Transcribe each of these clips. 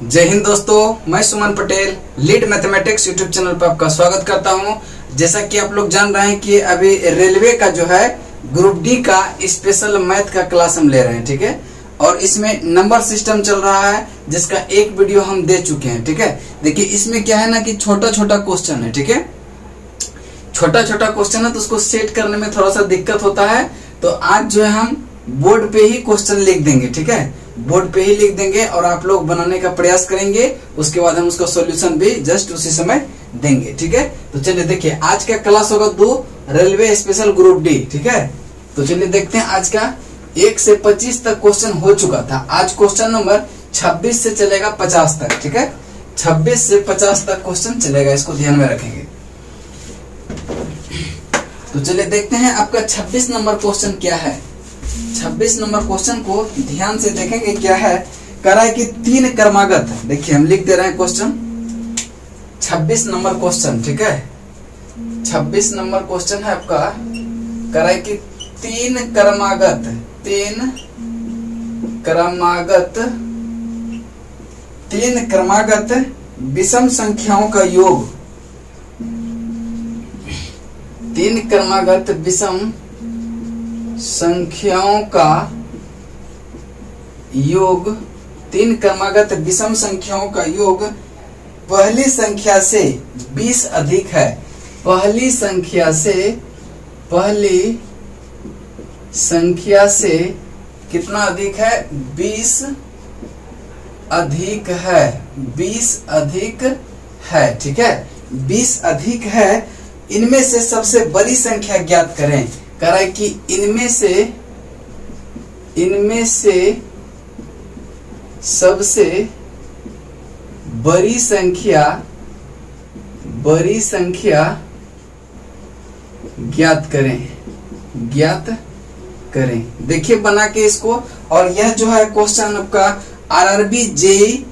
जय हिंद दोस्तों, मैं Suman Patel lead mathematics YouTube channel पर आपका स्वागत करता हूं। जैसा कि आप लोग जान रहे हैं कि अभी रेलवे का जो है ग्रुप डी का स्पेशल मैथ का क्लास हम ले रहे हैं, ठीक है। और इसमें नंबर सिस्टम चल रहा है जिसका एक वीडियो हम दे चुके हैं, ठीक है। देखिए इसमें क्या है ना कि छोटा छोटा क्वेश्चन है, ठीक है। छोटा छोटा क्वेश्चन है तो उसको सेट करने में थोड़ा सा दिक्कत होता है। तो आज जो है हम बोर्ड पे ही क्वेश्चन लिख देंगे, ठीक है। बोर्ड पे ही लिख देंगे और आप लोग बनाने का प्रयास करेंगे। उसके बाद हम उसका सॉल्यूशन भी जस्ट उसी समय देंगे, ठीक है। तो चलिए देखिए आज का क्लास होगा 2 रेलवे स्पेशल ग्रुप डी, ठीक है। तो चलिए देखते हैं आज का 1 से 25 तक क्वेश्चन हो चुका था। आज क्वेश्चन नंबर 26 से चलेगा 50 तक, ठीक है। 26 से 50 तक क्वेश्चन चलेगा, इसको ध्यान में रखेंगे। तो चलिए देखते हैं आपका 26 नंबर क्वेश्चन क्या है। 26 नंबर क्वेश्चन को ध्यान से देखेंगे क्या है। कह रहा है कि 3 क्रमागत, देखिए हम लिख दे रहे हैं क्वेश्चन 26 नंबर क्वेश्चन, ठीक है। 26 नंबर क्वेश्चन है आपका। कह रहा है कि 3 क्रमागत विषम संख्याओं का योग, 3 क्रमागत विषम संख्याओं का योग, 3 क्रमागत विषम संख्याओं का योग पहली संख्या से 20 अधिक है। पहली संख्या से कितना अधिक है? 20 अधिक है। 20 अधिक है, ठीक है। 20 अधिक है। इनमें से सबसे बड़ी संख्या ज्ञात करें। कह रहा है कि इनमें से सबसे बड़ी संख्या ज्ञात करें। देखिए बना के इसको। और यह जो है क्वेश्चन आपका आरआरबी जेई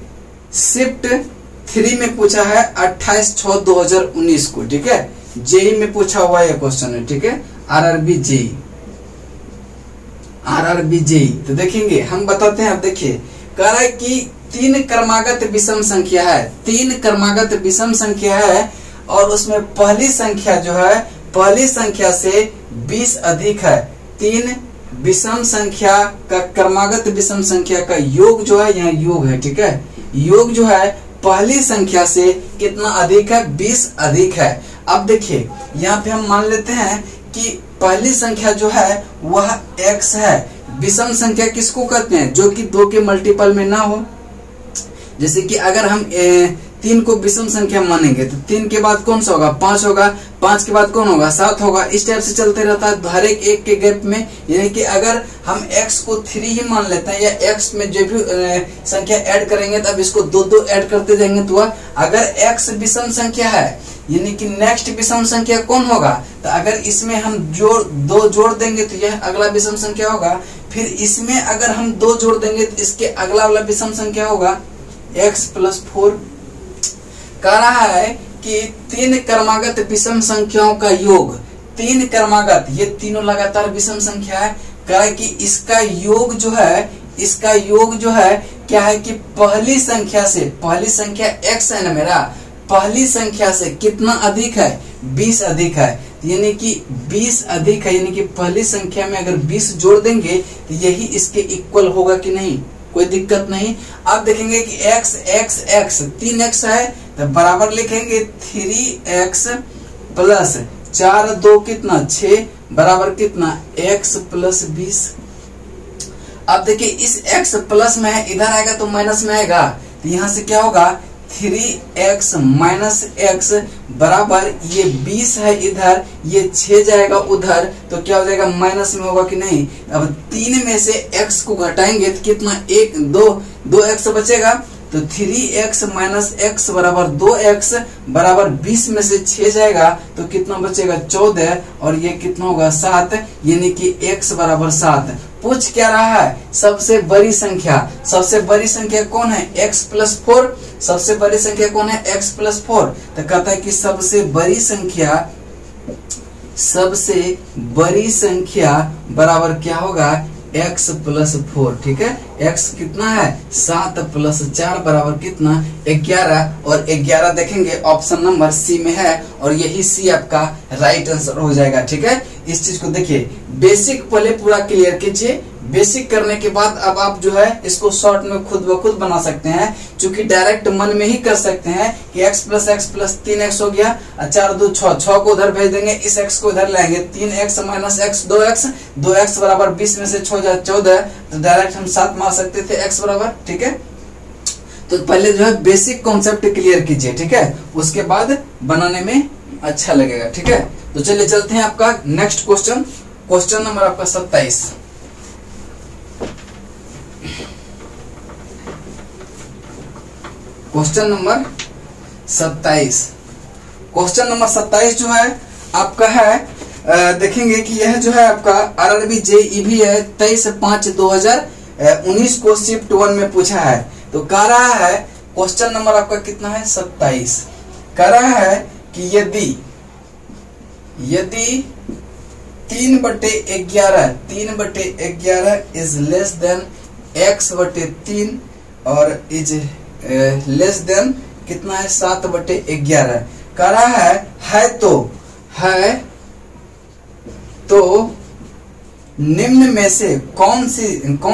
शिफ्ट 3 में पूछा है 28/6/2019 को, ठीक है। जेई में पूछा हुआ यह क्वेश्चन है, ठीक है। RRB JE. तो देखेंगे हम बताते हैं। अब देखिए कह रहा है कि 3 क्रमागत विषम संख्या है। 3 क्रमागत विषम संख्या है और उसमें पहली संख्या जो है पहली संख्या से 20 अधिक है। 3 विषम संख्या का क्रमागत विषम संख्या का योग जो है, यहाँ योग है, ठीक है। योग जो है पहली संख्या से कितना अधिक है? 20 अधिक है। अब देखिए यहाँ पे हम मान लेते हैं कि पहली संख्या जो है वह x है। विषम संख्या किसको कहते हैं? जो कि 2 के मल्टीपल में ना हो। जैसे कि अगर हम 3 को विषम संख्या मानेंगे तो 3 के बाद कौन सा होगा? 5 होगा। 5 के बाद कौन होगा? 7 होगा। इस टाइप से चलते रहता है हर एक के गैप में। यानी कि अगर हम x को 3 ही मान लेते हैं या x में जो भी संख्या ऐड करेंगे तब इसको 2 ऐड करते जाएंगे। तो अगर x विषम संख्या है यानी कि नेक्स्ट विषम संख्या कौन होगा? तो अगर इसमें हम 2 जोड़ देंगे तो यह अगला विषम संख्या होगा। फिर इसमें अगर हम 2 जोड़ देंगे तो इसके अगला वाला विषम संख्या होगा x + 4। कह रहा है कि 3 क्रमागत विषम संख्याओं का योग, 3 क्रमागत, ये तीनों लगातार विषम संख्या है। कह रहा है कि इसका योग जो है क्या है कि पहली संख्या x है ना मेरा, पहली संख्या से कितना अधिक है? 20 अधिक है। यानी कि 20 अधिक है, यानी कि पहली संख्या में अगर 20 जोड़ देंगे तो यही इसके इक्वल होगा कि नहीं? कोई दिक्कत नहीं। अब देखेंगे कि x 3x है तो बराबर लिखेंगे 3x प्लस 4 2 कितना 6 बराबर कितना x + 20। अब देखिए इस x प्लस में है, इधर आएगा तो माइनस में आएगा। तो यहाँ से क्या होगा? 3x - x बराबर ये 20 है इधर, ये 6 जाएगा उधर, तो क्या हो जाएगा? माइनस में होगा कि नहीं? अब 3 में से x को घटाएंगे तो कितना 2x बचेगा। तो 3x - x बराबर 2x बराबर 20 में से 6 जाएगा तो कितना बचेगा? 14। और ये कितना होगा? 7। यानी कि x बराबर 7। पूछ क्या रहा है? सबसे बड़ी संख्या। सबसे बड़ी संख्या कौन है? x + 4। सबसे बड़ी संख्या कौन है? x + 4। तो कहता है कि सबसे बड़ी संख्या बराबर क्या होगा? x plus 4। ठीक है, x कितना है 7 प्लस 4 बराबर कितना 11, और 11 देखेंगे ऑप्शन नंबर सी में है, और यही सी आपका राइट आंसर हो जाएगा। ठीक है, इस चीज को देखिए, बेसिक पहले पूरा क्लियर कीजिए। बेसिक करने के बाद अब आप जो है इसको शॉर्ट में खुद ब खुद बना सकते हैं, क्योंकि डायरेक्ट मन में ही कर सकते हैं कि x प्लस 3x हो गया, 4 2 6 को उधर भेज देंगे, इस x को उधर लाएंगे, 3x माइनस x 2x बराबर 20 में से 6 14, तो डायरेक्ट हम 7 मार सकते थे x बराबर। ठीक है, तो पहले जो है बेसिक कॉन्सेप्ट क्लियर कीजिए। ठीक है, उसके बाद बनाने में अच्छा लगेगा। ठीक है, तो चलिए चलते हैं आपका नेक्स्ट क्वेश्चन, क्वेश्चन नंबर आपका 27। क्वेश्चन नंबर 27, क्वेश्चन नंबर 27 जो है आपका है, देखेंगे कि यह जो है आपका आरआरबी जेईबी है 23/5/2019 को शिफ्ट 1 में पूछा है। तो कह रहा है क्वेश्चन नंबर आपका कितना है 27, कह रहा है कि यदि 3/11 इज लेस देन x/3 और इज लेस देन कितना है 7/11, कह रहा है तो निम्न में से कौन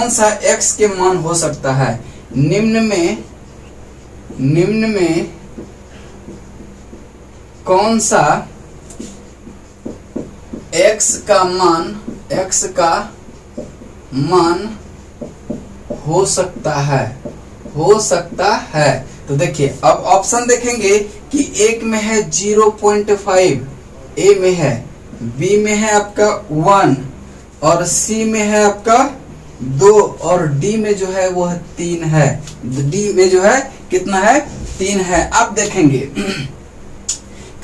सा x के मान हो सकता है। निम्न में कौन सा x का मान हो सकता है। तो देखिए अब ऑप्शन देखेंगे कि एक में है 0.5, ए में है, बी में है आपका 1, और सी में है आपका 2, और डी में जो है वो 3 है। डी में जो है कितना है 3 है। अब देखेंगे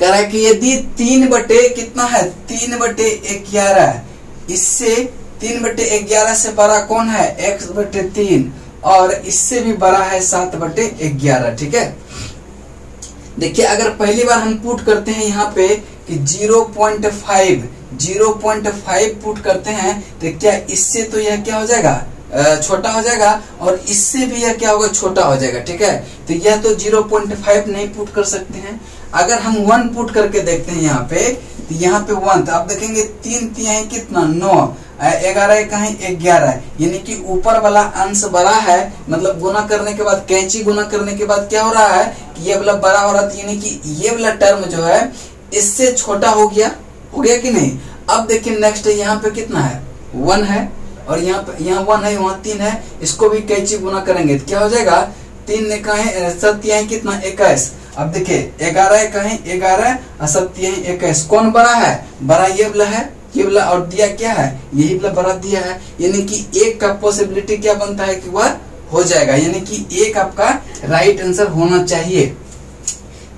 कह रहा है कि यदि 3/11, इससे 3/11 से बड़ा कौन है x/3, और इससे भी बड़ा है 7/11। ठीक है, देखिए अगर पहली बार हम पुट करते हैं यहाँ पे कि 0.5 पुट करते हैं, तो क्या इससे तो यह क्या हो जाएगा छोटा हो जाएगा, और इससे भी यह क्या होगा छोटा हो जाएगा। ठीक है, तो यह तो 0.5 नहीं पुट कर सकते हैं। अगर हम 1 पुट करके देखते हैं यहाँ पे, तो यहाँ पे 1, तो आप देखेंगे 3 3 कितना 9, 11 कहीं 11, यानी कि ऊपर वाला अंश बड़ा है, मतलब गुना करने के बाद, कैंची गुना करने के बाद क्या हो रहा है कि ये वाला बड़ा हो रहा है, यानी कि ये वाला टर्म जो है इससे छोटा हो गया कि नहीं। अब देखिए नेक्स्ट यहाँ पे कितना है 1 है, और यहाँ 1 है, वहाँ 3 है, इसको भी कैंची गुना करेंगे तो क्या हो जाएगा 3 ने कहीं 7 कितना 21। अब देखिए 11 कहीं 11 और 7 21, कौन बड़ा है, बड़ा ये वाला है, ये वाला, और दिया क्या है यही वाला बड़ा दिया है, यानी कि एक का पॉसिबिलिटी क्या बनता है कि वह हो जाएगा, यानी कि एक आपका राइट आंसर होना चाहिए।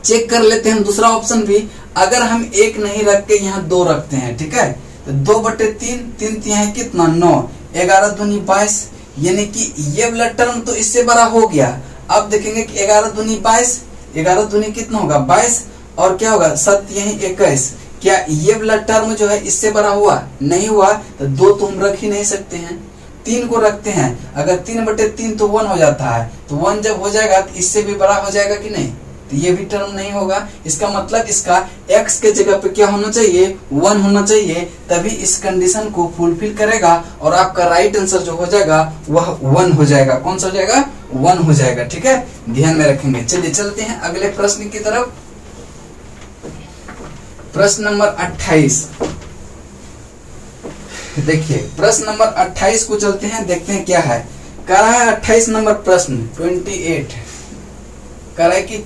चेक कर लेते हैं दूसरा ऑप्शन भी। अगर हम 1 नहीं रख के यहाँ 2 रखते हैं, ठीक है, तो 2/3, 3 3 कितना 9, 11 दूनी 22, यानी कि ये वाला टर्म तो इससे बड़ा हो गया। अब देखेंगे कि 11 दूनी 22, 11 दूनी कितना होगा 22, और क्या होगा 7 21, क्या ये वाला टर्म जो है इससे बड़ा हुआ, नहीं हुआ, तो 2 तो हम रख ही नहीं सकते हैं, 3 को रखते हैं। अगर 3/3 तो 1 हो जाता है, तो 1 जब हो जाएगा तो इससे भी बड़ा हो जाएगा कि नहीं, तो ये भी टर्म नहीं होगा। इसका मतलब इसका x के जगह पे क्या होना चाहिए 1 होना चाहिए, तभी इस कंडीशन को फुलफिल करेगा, और आपका राइट आंसर जो हो जाएगा वह 1 हो जाएगा। कौन सा हो जाएगा 1 हो जाएगा। ठीक है, ध्यान में रखेंगे। चलिए चलते हैं अगले प्रश्न की तरफ। प्रश्न नंबर 28, देखिए प्रश्न नंबर 28 को चलते हैं, देखते हैं क्या है। कह रहा है 28 नंबर प्रश्न 28 कह रहा है कि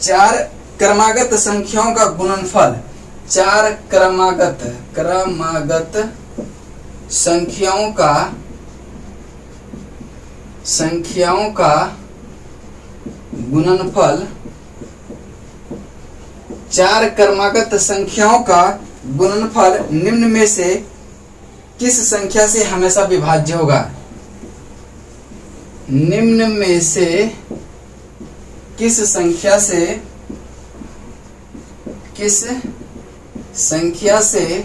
चार क्रमागत संख्याओं का गुणनफल, 4 क्रमागत संख्याओं का गुणनफल, 4 क्रमागत संख्याओं का गुणनफल निम्न में से किस संख्या से हमेशा विभाज्य होगा। निम्न में से किस संख्या से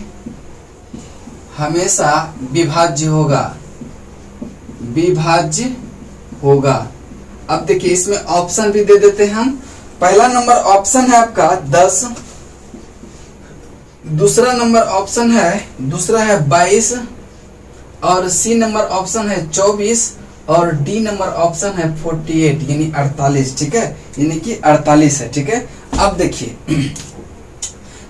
हमेशा विभाज्य होगा, विभाज्य होगा। अब देखिए इसमें ऑप्शन भी दे देते हैं हम। पहला नंबर ऑप्शन है आपका 10, दूसरा नंबर ऑप्शन है 22 और सी नंबर ऑप्शन है 24 और डी नंबर ऑप्शन है 48 यानी 48। ठीक है, यानी कि 48 है। ठीक है, अब देखिए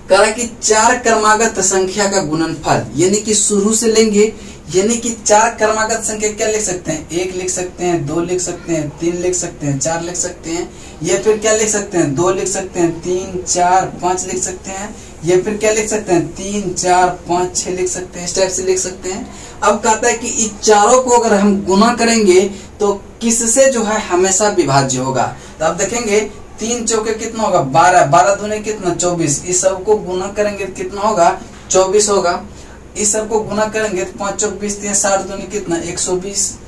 कह रहा है कि 4 क्रमागत संख्या का गुणनफल, यानी कि शुरू से लेंगे, यानी कि 4 क्रमागत संख्या क्या लिख सकते हैं, 1 लिख सकते हैं, 2 लिख सकते हैं, 3 लिख सकते हैं, 4 लिख सकते हैं, या फिर क्या लिख सकते हैं, 2 लिख सकते हैं, 3, 4, 5 लिख सकते हैं, या फिर क्या लिख सकते हैं, 3, 4, 5, 6 लिख सकते हैं, इस टाइप से लिख सकते हैं। अब कहता है कि इस चारों को अगर हम गुना करेंगे तो किससे जो है हमेशा विभाज्य होगा। तो अब देखेंगे 3 चौके कितना होगा, 12, 12 दूने कितना 24, इस सब को गुना करेंगे तो कितना होगा 24 होगा। इस सब को गुना करेंगे तो 5 चौक 20, 60 दूने कितना 120,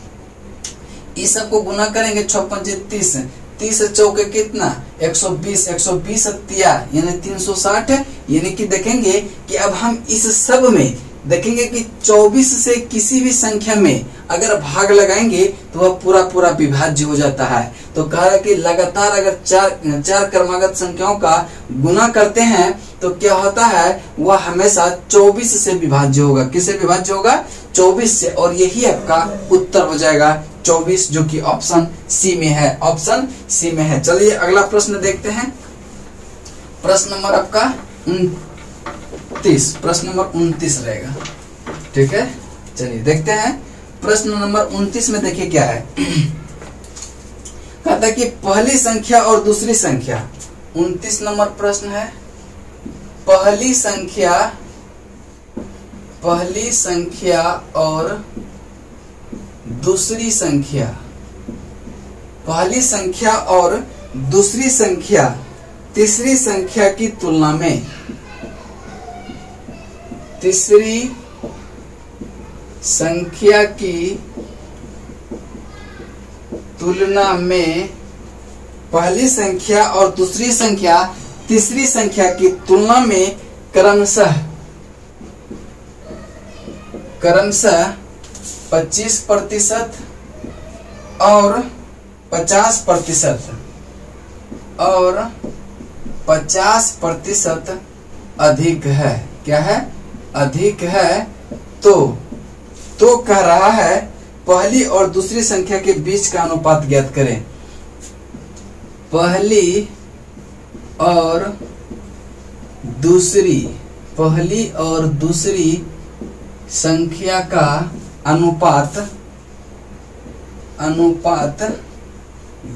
इस सब को गुना करेंगे 6 पंजे 30, 30 चौके कितना 120, 120 तिया यानी 360। यानी कि देखेंगे कि अब हम इस सब में देखेंगे कि 24 से किसी भी संख्या में अगर भाग लगाएंगे तो वह पूरा पूरा विभाज्य हो जाता है। तो कह रहा है कि लगातार अगर चार क्रमागत संख्याओं का गुना करते हैं तो क्या होता है, वह हमेशा 24 से विभाज्य होगा। किससे विभाज्य होगा, 24 से। और यही आपका उत्तर हो जाएगा 24, जो कि ऑप्शन सी में है, ऑप्शन सी में है। चलिए अगला प्रश्न देखते हैं। प्रश्न नंबर आपका 29, प्रश्न नंबर 29 रहेगा। ठीक है, चलिए देखते हैं प्रश्न नंबर 29 में। देखिए क्या है, कहता है कि पहली संख्या और दूसरी संख्या, 29 नंबर प्रश्न है। पहली संख्या और दूसरी संख्या, पहली संख्या और दूसरी संख्या तीसरी संख्या की तुलना में, तीसरी संख्या की तुलना में, पहली संख्या और दूसरी संख्या तीसरी संख्या की तुलना में क्रमशः 25% और 50% अधिक है। क्या है, अधिक है। तो कह रहा है पहली और दूसरी संख्या के बीच का अनुपात ज्ञात करें। पहली और दूसरी संख्या का अनुपात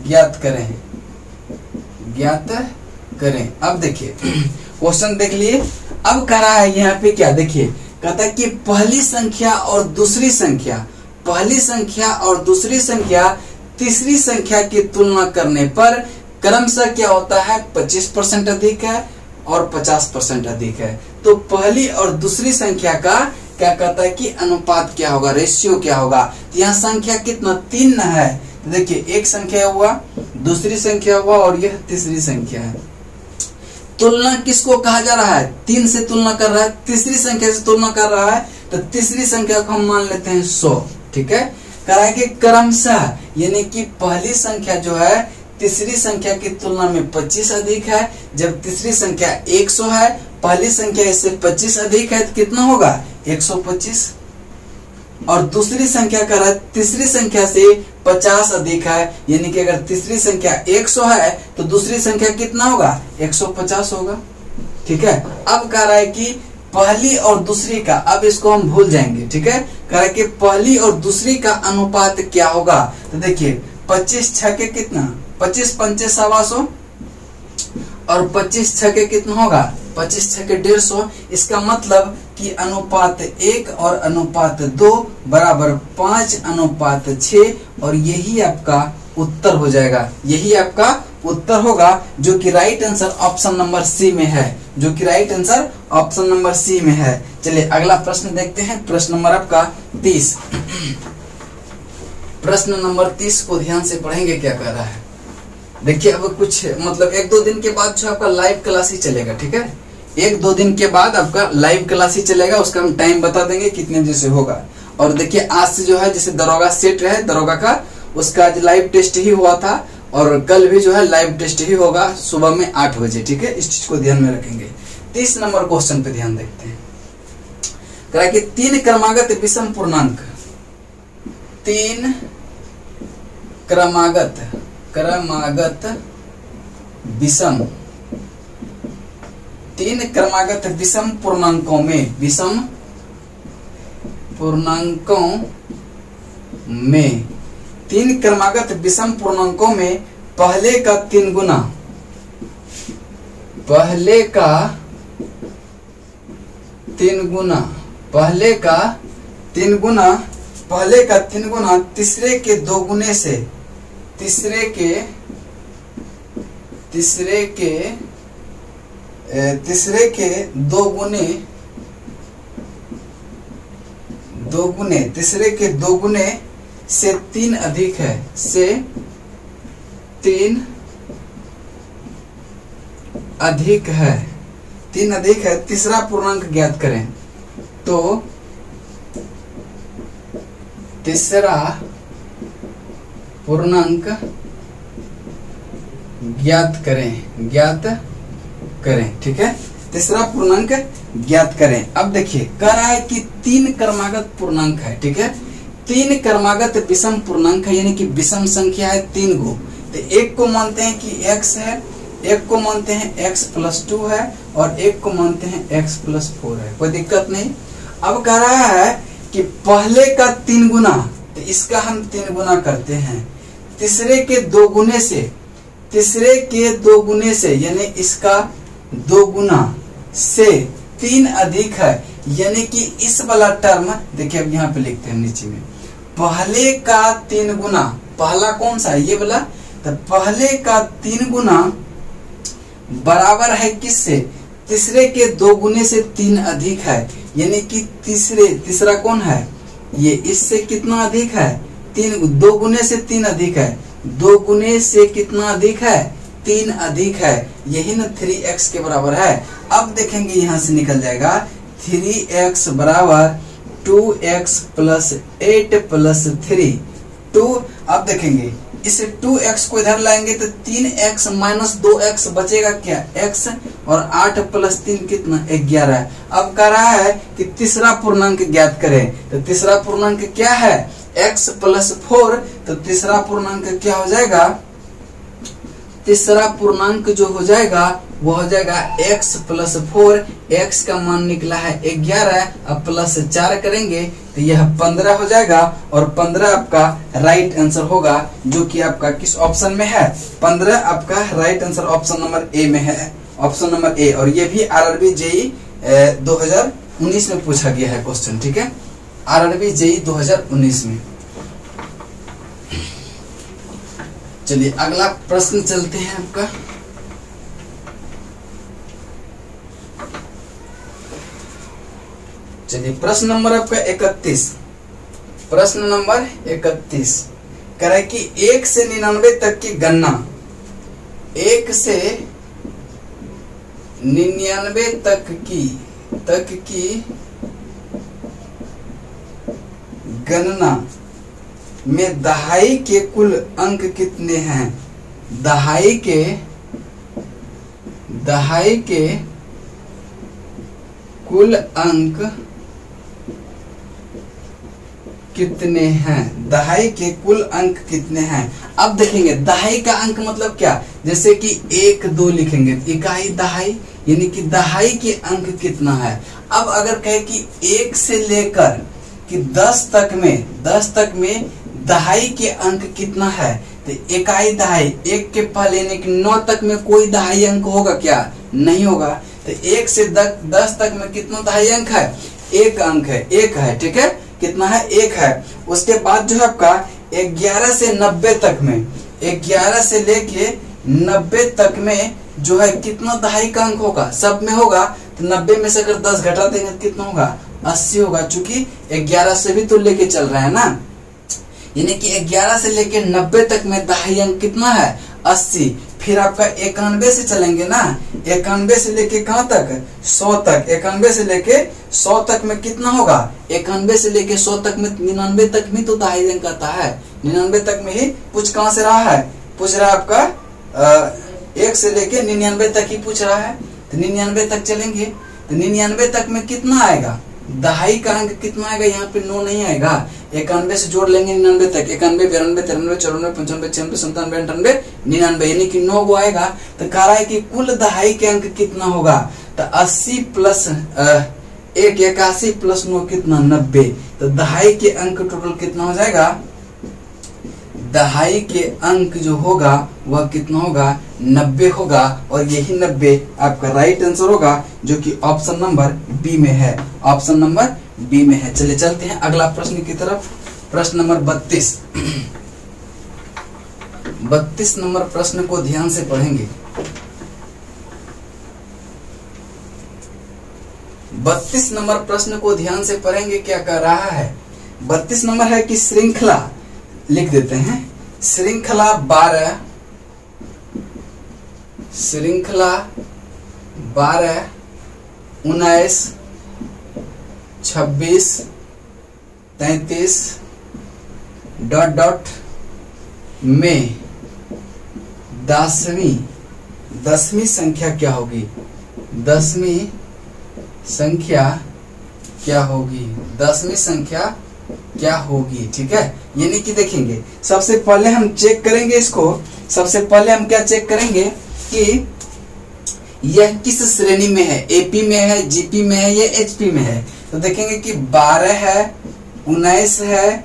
ज्ञात करें। अब देखिए क्वेश्चन देख लिए। अब कह रहा है यहाँ पे क्या, देखिए कहता है कि पहली संख्या और दूसरी संख्या तीसरी संख्या की तुलना करने पर क्रमशः क्या होता है, 25% अधिक है और 50% अधिक है। तो पहली और दूसरी संख्या का क्या कहता है कि अनुपात क्या होगा, रेशियो क्या होगा। तो यहाँ संख्या कितना 3 है। तो देखिए एक संख्या हुआ, दूसरी संख्या हुआ और यह तीसरी संख्या है। तुलना किसको कहा जा रहा है, 3 से तुलना कर रहा है, तीसरी संख्या से तुलना कर रहा है। तो तीसरी संख्या को हम मान लेते हैं 100। ठीक है, कह रहा है कि क्रमशः, यानी कि पहली संख्या जो है तीसरी संख्या की तुलना में 25 अधिक है। जब तीसरी संख्या 100 है, पहली संख्या इससे 25 अधिक है, तो कितना होगा 125। और दूसरी संख्या का रहा तीसरी संख्या से 50 अधिक है, यानी कि अगर तीसरी संख्या 100 है तो दूसरी संख्या कितना होगा 150 होगा। ठीक है, अब कह रहा है कि पहली और दूसरी का, अब इसको हम भूल जाएंगे। ठीक है, कह रहा है कि पहली और दूसरी का अनुपात क्या होगा। तो देखिए 25 छके कितना, 25 पंचे 125 और 25 छके कितना होगा, 25 छके 150। इसका मतलब कि अनुपात 1 और अनुपात 2 बराबर 5:6 और यही आपका उत्तर हो जाएगा। यही आपका उत्तर होगा, जो कि right answer option number C में है, जो कि right answer option number C में है। चलिए अगला प्रश्न देखते हैं, प्रश्न नंबर आपका 30। प्रश्न नंबर 30 को ध्यान से पढ़ेंगे क्या कह रहा है। देखिए अब कुछ मतलब 1-2 दिन के बाद जो आपका लाइव क्लास ही चलेगा। ठीक है, एक दो दिन के बाद आपका लाइव क्लास ही चलेगा, उसका हम टाइम बता देंगे कितने बजे से होगा। और देखिए आज से जो है जैसे दरोगा सेट है, दरोगा का उसका आज लाइव टेस्ट ही हुआ था और कल भी जो है लाइव टेस्ट ही होगा सुबह में 8 बजे। ठीक है, इस चीज को ध्यान में रखेंगे। 30 नंबर क्वेश्चन पे ध्यान देखते हैं। कहा कि 3 क्रमागत विषम पूर्णांक, 3 क्रमागत विषम, 3 क्रमागत विषम पूर्णांकों में 3 क्रमागत विषम पूर्णांकों में पहले का 3 गुना, पहले का 3 गुना तीसरे के 2 गुने से, तीसरे के 2 गुने तीसरे के 2 गुने से 3 अधिक है, से 3 अधिक है, 3 अधिक है। तीसरा पूर्णांक ज्ञात करें। तो तीसरा पूर्णांक ज्ञात करें। ठीक है, तीसरा पूर्णांक ज्ञात करें। अब देखिए कह रहा है कि 3 क्रमागत पूर्णांक है। ठीक है, 3 क्रमागत विषम पूर्णांक है, यानी कि विषम संख्या है 3 गो। तो एक को मानते हैं कि x है, एक को मानते हैं x+2 है और एक को मानते हैं x+4 है, कोई दिक्कत नहीं। अब कह रहा है कि पहले का 3 गुना, तो इसका हम 3 गुना करते हैं। तीसरे के 2 गुने से, यानी इसका 2 गुना से 3 अधिक है, यानी कि इस वाला टर्म देखिए, अब यहाँ पे लिखते हैं नीचे में, पहले का 3 गुना, पहला कौन सा है ये वाला, तो पहले का 3 गुना बराबर है किससे, तीसरे के 2 गुने से 3 अधिक है, यानी कि तीसरा कौन है ये, इससे कितना अधिक है 2 गुने से 3 अधिक है, 2 गुने से कितना अधिक है 3 अधिक है, यही ना 3x के बराबर है। अब देखेंगे यहां से निकल जाएगा 3x बराबर 2x + 8 + 3 2। अब देखेंगे इसे 2x को इधर लाएंगे तो 3x - 2x बचेगा क्या, x, और 8 + 3 कितना 11। अब कह रहा है कि तीसरा पूर्णांक ज्ञात करें। तो तीसरा पूर्णांक क्या है x+4, तो तीसरा पूर्णांक क्या हो जाएगा, तीसरा पूर्णांक जो हो जाएगा वो हो जाएगा x+4। x का मान निकला है 11, अब +4 करेंगे तो यह 15 हो जाएगा, और 15 आपका राइट आंसर होगा, जो कि आपका किस ऑप्शन में है, 15 आपका right answer option number A में है, ऑप्शन नंबर ए। और ये भी RRB JEE 2019 में पूछा गया है क्वेश्चन। ठीक है, RRB JEE 2019 में। चलिए अगला प्रश्न चलते हैं आपका। चलिए प्रश्न नंबर आपका 31, प्रश्न नंबर 31 कह रहा है कि 1 से 99 तक की गणना, 1 से 99 तक की गणना में दहाई के कुल अंक कितने हैं, दहाई के कुल अंक कितने हैं, दहाई के कुल अंक कितने हैं। अब देखेंगे दहाई का अंक मतलब क्या, जैसे कि 1 2 लिखेंगे इकाई दहाई, यानी कि दहाई के अंक कितना है। अब अगर कहे कि 1 से लेकर कि 10 तक में दहाई के अंक कितना है, तो इकाई दहाई 1 के पहले यानी कि 9 तक में कोई दहाई अंक होगा क्या, नहीं होगा। तो 1 से 10 तक में कितना दहाई अंक है, 1 अंक है, 1 है। ठीक है, कितना है, 1 है। उसके बाद जो है आपका 11 से 90 तक में, 11 से लेके 90 तक में जो है कितना दहाई का अंक होगा, सब में होगा। तो 90 में से अगर 10 घटा देंगे तो कितना होगा, 80 होगा, चूंकि 11 से भी तो लेके चल रहा है ना, यानी कि 11 से लेके 90 तक में दहाई अंक कितना है, 80। फिर आपका 91 से चलेंगे ना, 91 से लेके कहाँ तक, 100 तक। 91 से लेके 100 तक में कितना होगा, 91 से लेके 100 तक में 99 तक में तो दहाई अंक आता है। 99 तक में ही पूछ कहाँ से रहा है, पूछ रहा है आपका 1 से लेके 99 तक ही पूछ रहा है। तो 99 तक चलेंगे, तो 99 तक में कितना आएगा, दहाई का अंक कितना आएगा, यहाँ पे 9 नहीं आएगा। 91 से जोड़ लेंगे 99 तक, 91, 92, 93, 94, 95, 96, 97, 98, 99, यानी कि 9 गो आएगा। तो कह रहा है कि कुल दहाई के अंक कितना होगा, तो 80 प्लस 1 81 प्लस 9 कितना, 90। तो दहाई के अंक टोटल कितना हो जाएगा, दहाई के अंक जो होगा वह कितना होगा, 90 होगा। और यही 90 आपका राइट आंसर होगा, जो कि ऑप्शन नंबर बी में है, ऑप्शन नंबर बी में है। चलिए चलते हैं अगला प्रश्न की तरफ। प्रश्न नंबर 32। 32 नंबर प्रश्न को ध्यान से पढ़ेंगे। 32 नंबर प्रश्न को ध्यान से पढ़ेंगे। क्या कह रहा है, 32 नंबर है कि श्रृंखला, लिख देते हैं, श्रृंखला 12, श्रृंखला 12, 19, 26, 33 डॉट डॉट में 10वीं संख्या क्या होगी, 10वीं संख्या क्या होगी, 10वीं संख्या क्या होगी। ठीक है, यानी कि देखेंगे, सबसे पहले हम चेक करेंगे इसको। सबसे पहले हम क्या चेक करेंगे कि यह किस श्रेणी में है, एपी में है, जीपी में है, या एचपी में है। तो देखेंगे कि 12 है, 19 है,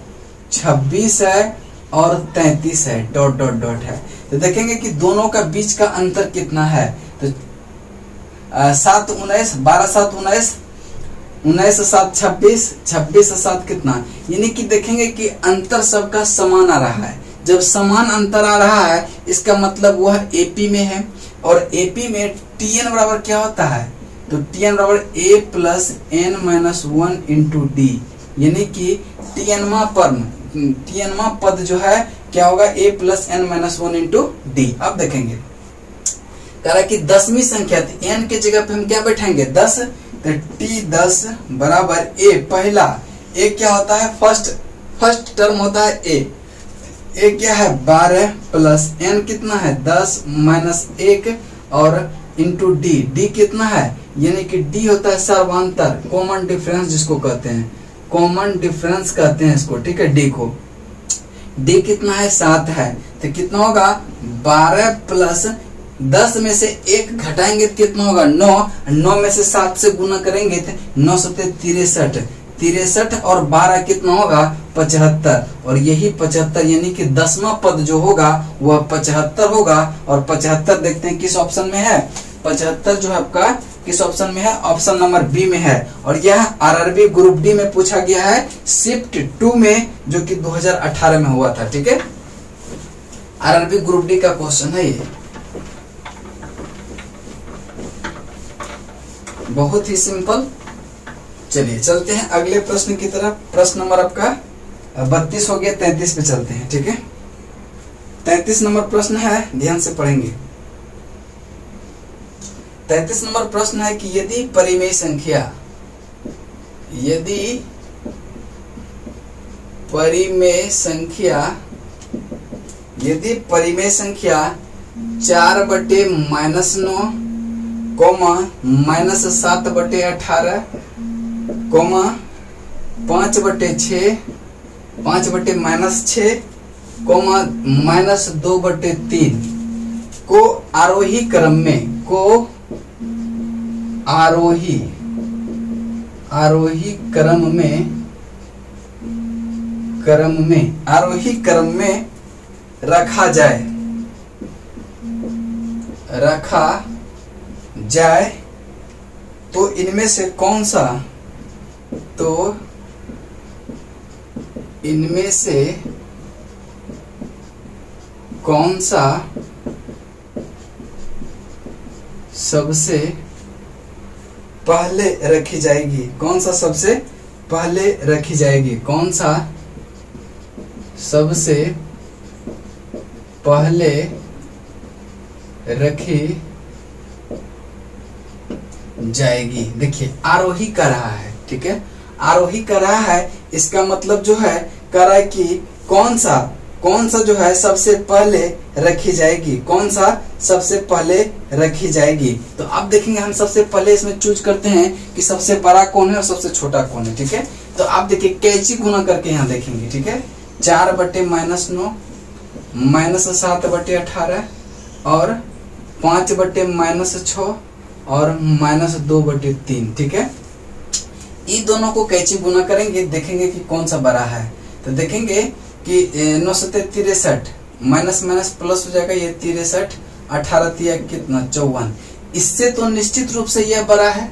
26 है और 33 है, डॉट डॉट डॉट है। तो देखेंगे कि दोनों का बीच का अंतर कितना है। तो 7 19, 12 7 19, 19 7 26, 26 7 कितना, यानी कि देखेंगे कि अंतर सबका समान आ रहा है। जब समान अंतर आ रहा है इसका मतलब वह एपी में है। और एपी में टीएन बराबर क्या होता है, तो टीएन बराबर A plus N minus 1 into D, यानी कि टीएनवा पद जो है क्या होगा, A plus N minus 1 into D. अब देखेंगे कह रहा है कि 10वीं संख्या, एन के जगह पे हम क्या बैठाएंगे, 10, तो टी 10 बराबर ए, पहला ए क्या होता है, फर्स्ट टर्म होता है ए क्या है 12 प्लस एन कितना है 10 माइनस 1 और इंटू डी कितना है, यानी कि डी होता है सर्वांतर, कॉमन डिफरेंस जिसको कहते हैं, कॉमन डिफरेंस कहते हैं इसको। ठीक है, डी को, डी कितना है 7 है, तो कितना होगा 12 प्लस 10 में से 1 घटाएंगे तो कितना होगा 9 में से 7 से गुना करेंगे तो 9 7 63 और 12 कितना होगा 75। और यही 75 यानी कि 10वां पद जो होगा वह 75 होगा। और 75 देखते हैं किस ऑप्शन में है, 75 जो है आपका किस ऑप्शन में है, ऑप्शन नंबर बी में है। और यह आरआरबी ग्रुप डी में पूछा गया है, शिफ्ट 2 में, जो कि 2018 में हुआ था। ठीक है, आरआरबी ग्रुप डी का क्वेश्चन है ये, बहुत ही सिंपल। चलिए चलते हैं अगले प्रश्न की तरफ। प्रश्न नंबर आपका 32 हो गया, 33 पे चलते हैं। ठीक है, 33 नंबर प्रश्न है, ध्यान से पढ़ेंगे। 33 नंबर प्रश्न है कि यदि परिमेय संख्या 4/-9 -7/18 5/6 5/-6 -2/3 को आरोही क्रम में रखा जाए तो इनमें से कौन सा सबसे पहले रखी जाएगी, कौन सा सबसे पहले रखी जाएगी, कौन सा सबसे पहले रखी जाएगी। देखिए आरोही कर रहा है, ठीक है, आरोही कर रहा है, इसका मतलब जो है कर रहा है कि कौन सा जो है सबसे पहले रखी जाएगी, कौन सा सबसे पहले रखी जाएगी। तो अब देखेंगे हम सबसे पहले इसमें चूज करते हैं कि सबसे बड़ा कौन है और सबसे छोटा कौन है, ठीक है। तो आप देखिए कैची गुना करके यहाँ देखेंगे, ठीक है, 4/-9 -7/18 और 5/-6 और -2/3, ठीक है। इन दोनों को कैची गुना करेंगे, देखेंगे कि कौन सा बड़ा है। तो देखेंगे कि 9 × 7 = 63, माइनस माइनस प्लस हो जाएगा, ये 63, 18 तिया कितना 54। इससे तो निश्चित रूप से यह बड़ा है,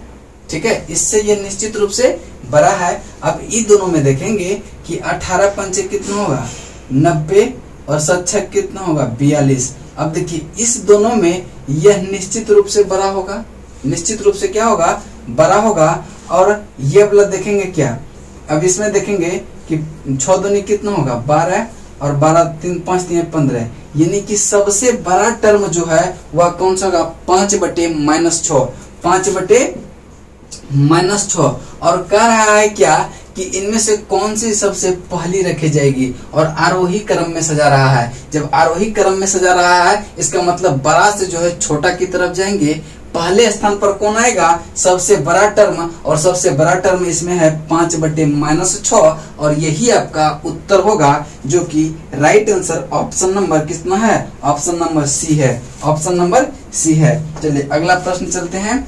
ठीक है, इससे यह निश्चित रूप से बड़ा है। अब इन दोनों में देखेंगे कि 18 पंचे कितना होगा 90 और 7 कितना होगा 42। अब देखिए इस दोनों में यह निश्चित रूप से बड़ा होगा, निश्चित रूप से क्या होगा बड़ा होगा। और ये वाला देखेंगे क्या, अब इसमें देखेंगे कि 6 दूनी कितना होगा 12 और 12 3 5 3 15, यानी कि सबसे बड़ा टर्म जो है वह कौन सा होगा 5/-6, 5/-6। और कह रहा है क्या कि इनमें से कौन सी सबसे पहली रखी जाएगी, और आरोही क्रम में सजा रहा है। जब आरोही क्रम में सजा रहा है इसका मतलब बड़ा से जो है छोटा की तरफ जाएंगे। पहले स्थान पर कौन आएगा सबसे बड़ा टर्म, और सबसे बड़ा टर्म इसमें है 5/-6, और यही आपका उत्तर होगा, जो कि राइट आंसर ऑप्शन नंबर कितना है, ऑप्शन नंबर सी है, ऑप्शन नंबर सी है। चलिए अगला प्रश्न चलते हैं।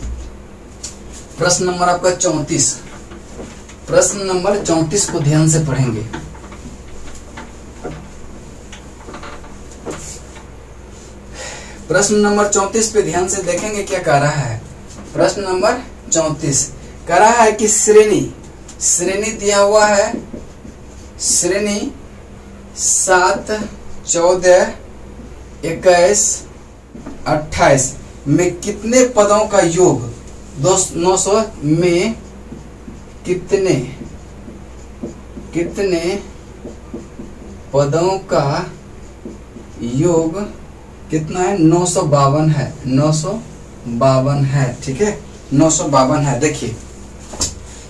प्रश्न नंबर आपका 34, प्रश्न नंबर 34 को ध्यान से पढ़ेंगे। प्रश्न नंबर 34 पे ध्यान से देखेंगे क्या कह रहा है। प्रश्न नंबर 34 कह रहा है कि श्रेणी दिया हुआ है, श्रेणी 7, 14, 21, 28 में कितने पदों का योग 900 में कितने पदों का योग कितना है 952 है, 952 है, ठीक है, 952 है। देखिए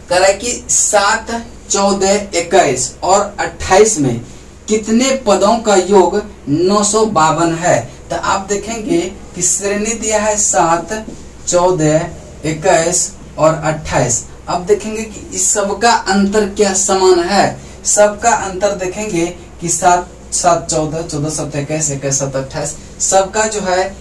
कह रहा है कि 7, 14, 21 और 28 में कितने पदों का योग 952 है। तो आप देखेंगे कि श्रेणी दिया है 7, 14, 21 और 28। अब देखेंगे कि इस सबका अंतर क्या समान है। सबका अंतर देखेंगे कि 7, 14, 14, 7, 21, 21, 7, 28 सबका जो है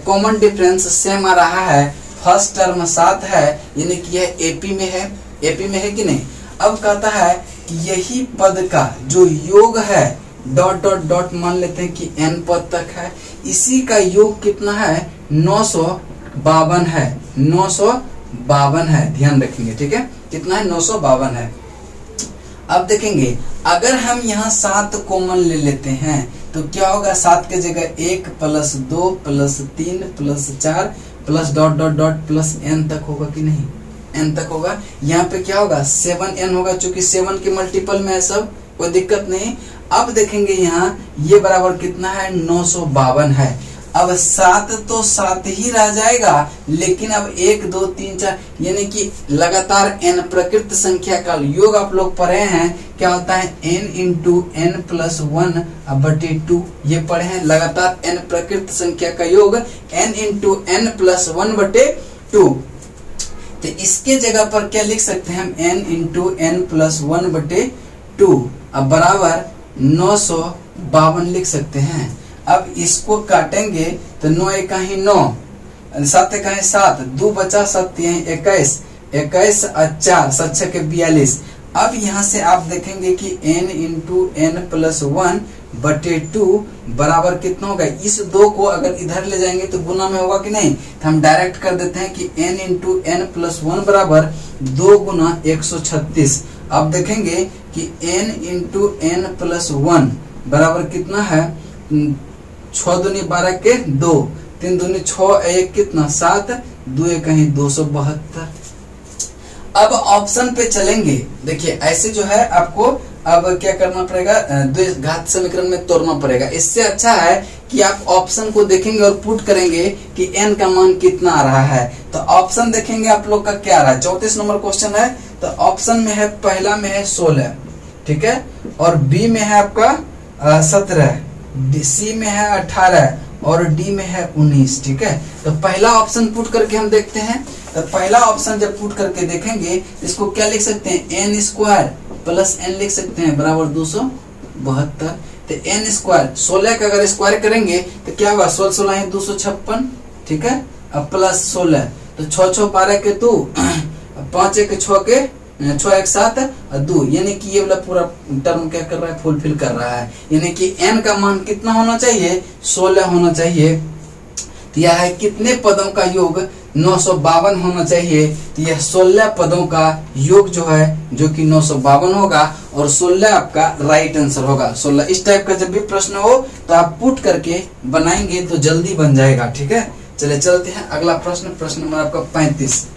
कॉमन डिफरेंस सेम आ रहा है। फर्स्ट टर्म 7 है, यानी कि यह एपी में है, एपी में है कि नहीं। अब कहता है कि यही पद का जो योग है डॉट डॉट डॉट मान लेते हैं कि n पद तक है, इसी का योग कितना है 952 है, 952 है, ध्यान रखेंगे, ठीक है, कितना है 952 है। अब देखेंगे अगर हम यहाँ 7 कॉमन ले लेते हैं तो क्या होगा, 7 के जगह 1 + 2 + 3 + 4 plus dot dot dot plus n तक होगा कि नहीं, n तक होगा। यहाँ पे क्या होगा 7n होगा, चूंकि 7 के मल्टीपल में है सब, कोई दिक्कत नहीं। अब देखेंगे यहाँ ये बराबर कितना है 952 है। अब 7 तो 7 ही रह जाएगा, लेकिन अब 1 2 3 4 यानी कि लगातार n प्रकृत संख्या का योग आप लोग पढ़े हैं, क्या होता है n × n + 1/2, ये पढ़े हैं। लगातार n प्रकृत संख्या का योग n × n + 1/2। तो इसके जगह पर क्या लिख सकते हैं हम n × n + 1/2 अब बराबर 952 लिख सकते हैं। अब इसको काटेंगे तो 9 × 9, 7 × 7, 2 बचा 7 21, 21 और 4 7 के 42। अब यहाँ से आप देखेंगे कि n × n + 1/2 बराबर कितना होगा। इस 2 को अगर इधर ले जाएंगे तो गुना में होगा कि नहीं, तो हम डायरेक्ट कर देते हैं कि n × n + 1 बराबर 2 × 136। अब देखेंगे कि n × n + 1 बराबर कितना है 6 दूनी 12 के 2, 3 दूनी 6, 1 कितना 7, 2 कहीं 272। अब ऑप्शन पे चलेंगे, देखिए ऐसे जो है आपको अब क्या करना पड़ेगा, घात समीकरण में तोड़ना पड़ेगा। इससे अच्छा है कि आप ऑप्शन को देखेंगे और पुट करेंगे कि n का मान कितना आ रहा है। तो ऑप्शन देखेंगे आप लोग का क्या आ रहा है, 34 नंबर क्वेश्चन है। तो ऑप्शन में है, पहला में है 16, ठीक है, और बी में है आपका 17, सी में है 18 और डी में है 19, ठीक है। तो पहला ऑप्शन पुट करके हम देखते हैं। तो पहला ऑप्शन जब पुट करके देखेंगे, इसको क्या लिख सकते हैं, एन स्क्वायर प्लस एन लिख सकते हैं बराबर 272। तो एन स्क्वायर 16 का अगर स्क्वायर करेंगे तो क्या होगा, 16 16 है 256, ठीक है, अब प्लस 16, तो 6 6 12 के 2, 5 1 6 के 6 1 7 और 2, यानी कि ये वाला पूरा टर्म क्या कर रहा है, फुलफिल कर रहा है। यानी कि n का मान कितना होना चाहिए, 16 होना चाहिए। तो यह है कितने पदों का योग, 952 होना चाहिए। तो यह 16 पदों का योग जो है, जो कि 952 होगा और 16 आपका राइट आंसर होगा। 16 इस टाइप का जब भी प्रश्न हो तो आप पुट करके बनाएंगे तो जल्दी बन जाएगा, ठीक है। चले चलते हैं अगला प्रश्न, प्रश्न नंबर आपका 35।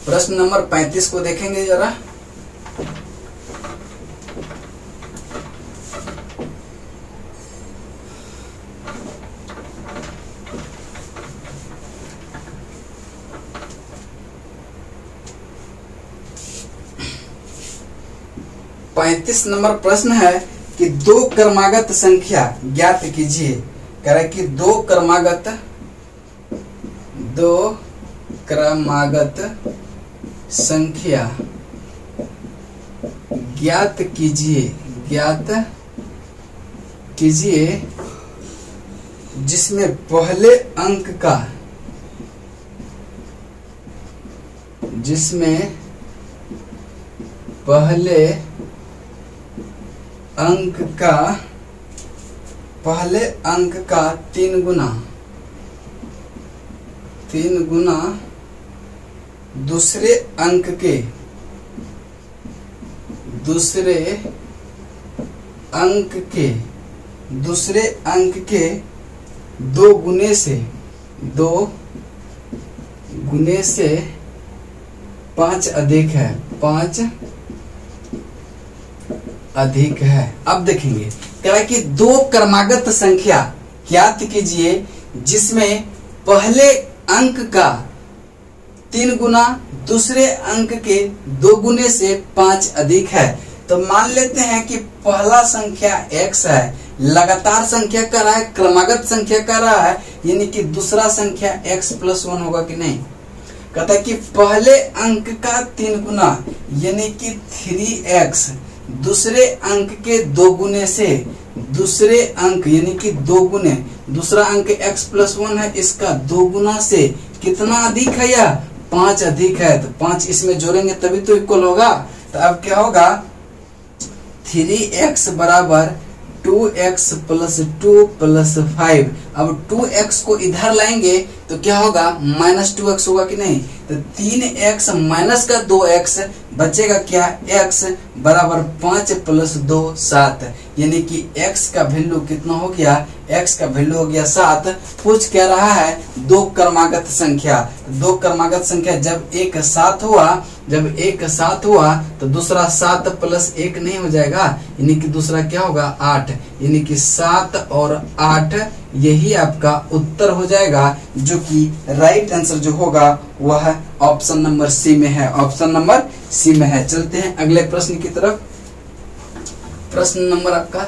प्रश्न नंबर 35 को देखेंगे जरा। पैंतीस नंबर प्रश्न है कि दो क्रमागत संख्या ज्ञात कीजिए। कह रहा है कि दो क्रमागत संख्या ज्ञात कीजिए जिसमें पहले अंक का 3 गुना दूसरे अंक के 2 गुने से 5 अधिक है। अब देखेंगे, कह रहा है कि दो क्रमागत संख्या ज्ञात कीजिए जिसमें पहले अंक का 3 गुना दूसरे अंक के 2 गुने से 5 अधिक है। तो मान लेते हैं कि पहला संख्या x है, लगातार संख्या कर रहा है, क्रमागत संख्या कर रहा है, यानी कि दूसरा संख्या x + 1 होगा कि नहीं। कहता है कि पहले अंक का 3 गुना यानी कि 3x दूसरे अंक के 2 गुने से दूसरे अंक यानी कि 2 गुने, दूसरा अंक x + 1 है, इसका 2 गुना से कितना अधिक है, या 5 अधिक है। तो 5 इसमें जोड़ेंगे तभी तो इक्वल होगा। तो अब क्या होगा, 3x बराबर 2x + 2 + 5। अब 2x को इधर लाएंगे तो क्या होगा, -2x होगा कि नहीं। तो 3x माइनस का 2x बचेगा क्या, x बराबर 5 + 2 7, यानी कि x का वैल्यू कितना हो गया, x का वैल्यू हो गया 7। पूछ क्या रहा है, दो क्रमागत संख्या। दो क्रमागत संख्या जब एक साथ हुआ तो दूसरा 7 + 1 नहीं हो जाएगा, यानी कि दूसरा क्या होगा 8, यानी कि 7 और 8 यही आपका उत्तर हो जाएगा, जो कि राइट आंसर जो होगा वह ऑप्शन नंबर सी में है। ऑप्शन नंबर सी में है। चलते हैं अगले प्रश्न की तरफ। प्रश्न नंबर आपका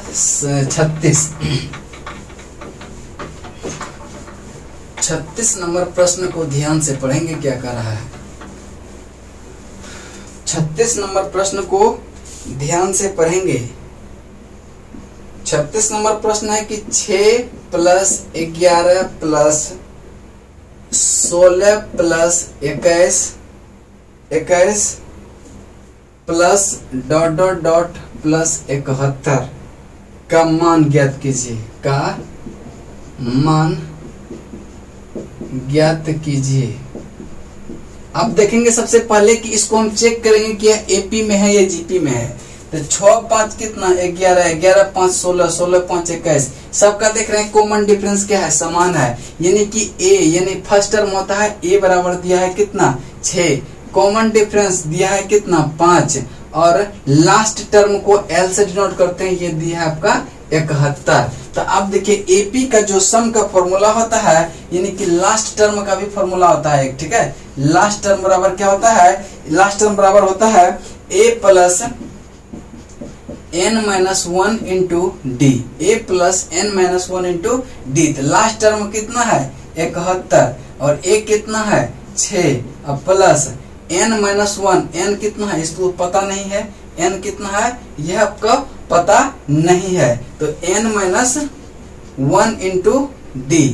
36। 36 नंबर प्रश्न को ध्यान से पढ़ेंगे, क्या कर रहा है। 36 नंबर प्रश्न को ध्यान से पढ़ेंगे। 36 नंबर प्रश्न है कि 6 + 11 + 16 + 21 प्लस ... प्लस 71 का मान ज्ञात कीजिए। अब देखेंगे सबसे पहले कि इसको हम चेक करेंगे कि यह एपी में है या जीपी में है। तो 6 5 कितना 11, 11 5 16, 16 5 21। सबका देख रहे हैं कॉमन डिफरेंस क्या है, समान है, यानी कि ए यानी फर्स्ट टर्म होता है, ए बराबर दिया है कितना 6, कॉमन डिफरेंस दिया है कितना 5 और लास्ट टर्म को एल से डिनोट करते हैं, ये दिया है आपका 71। तो अब देखिए एपी का जो सम का फॉर्मूला होता है यानी कि लास्ट टर्म का भी फॉर्मूला होता है एक, ठीक है। लास्ट टर्म बराबर क्या होता है, लास्ट टर्म बराबर होता है a plus n-1 into D, a plus n-1 into D. तो लास्ट टर्म कितना है 71 और a कितना है 6 और प्लस n-1, n कितना है इसको पता नहीं है, n कितना है यह आपको पता नहीं है। तो n-1 into D,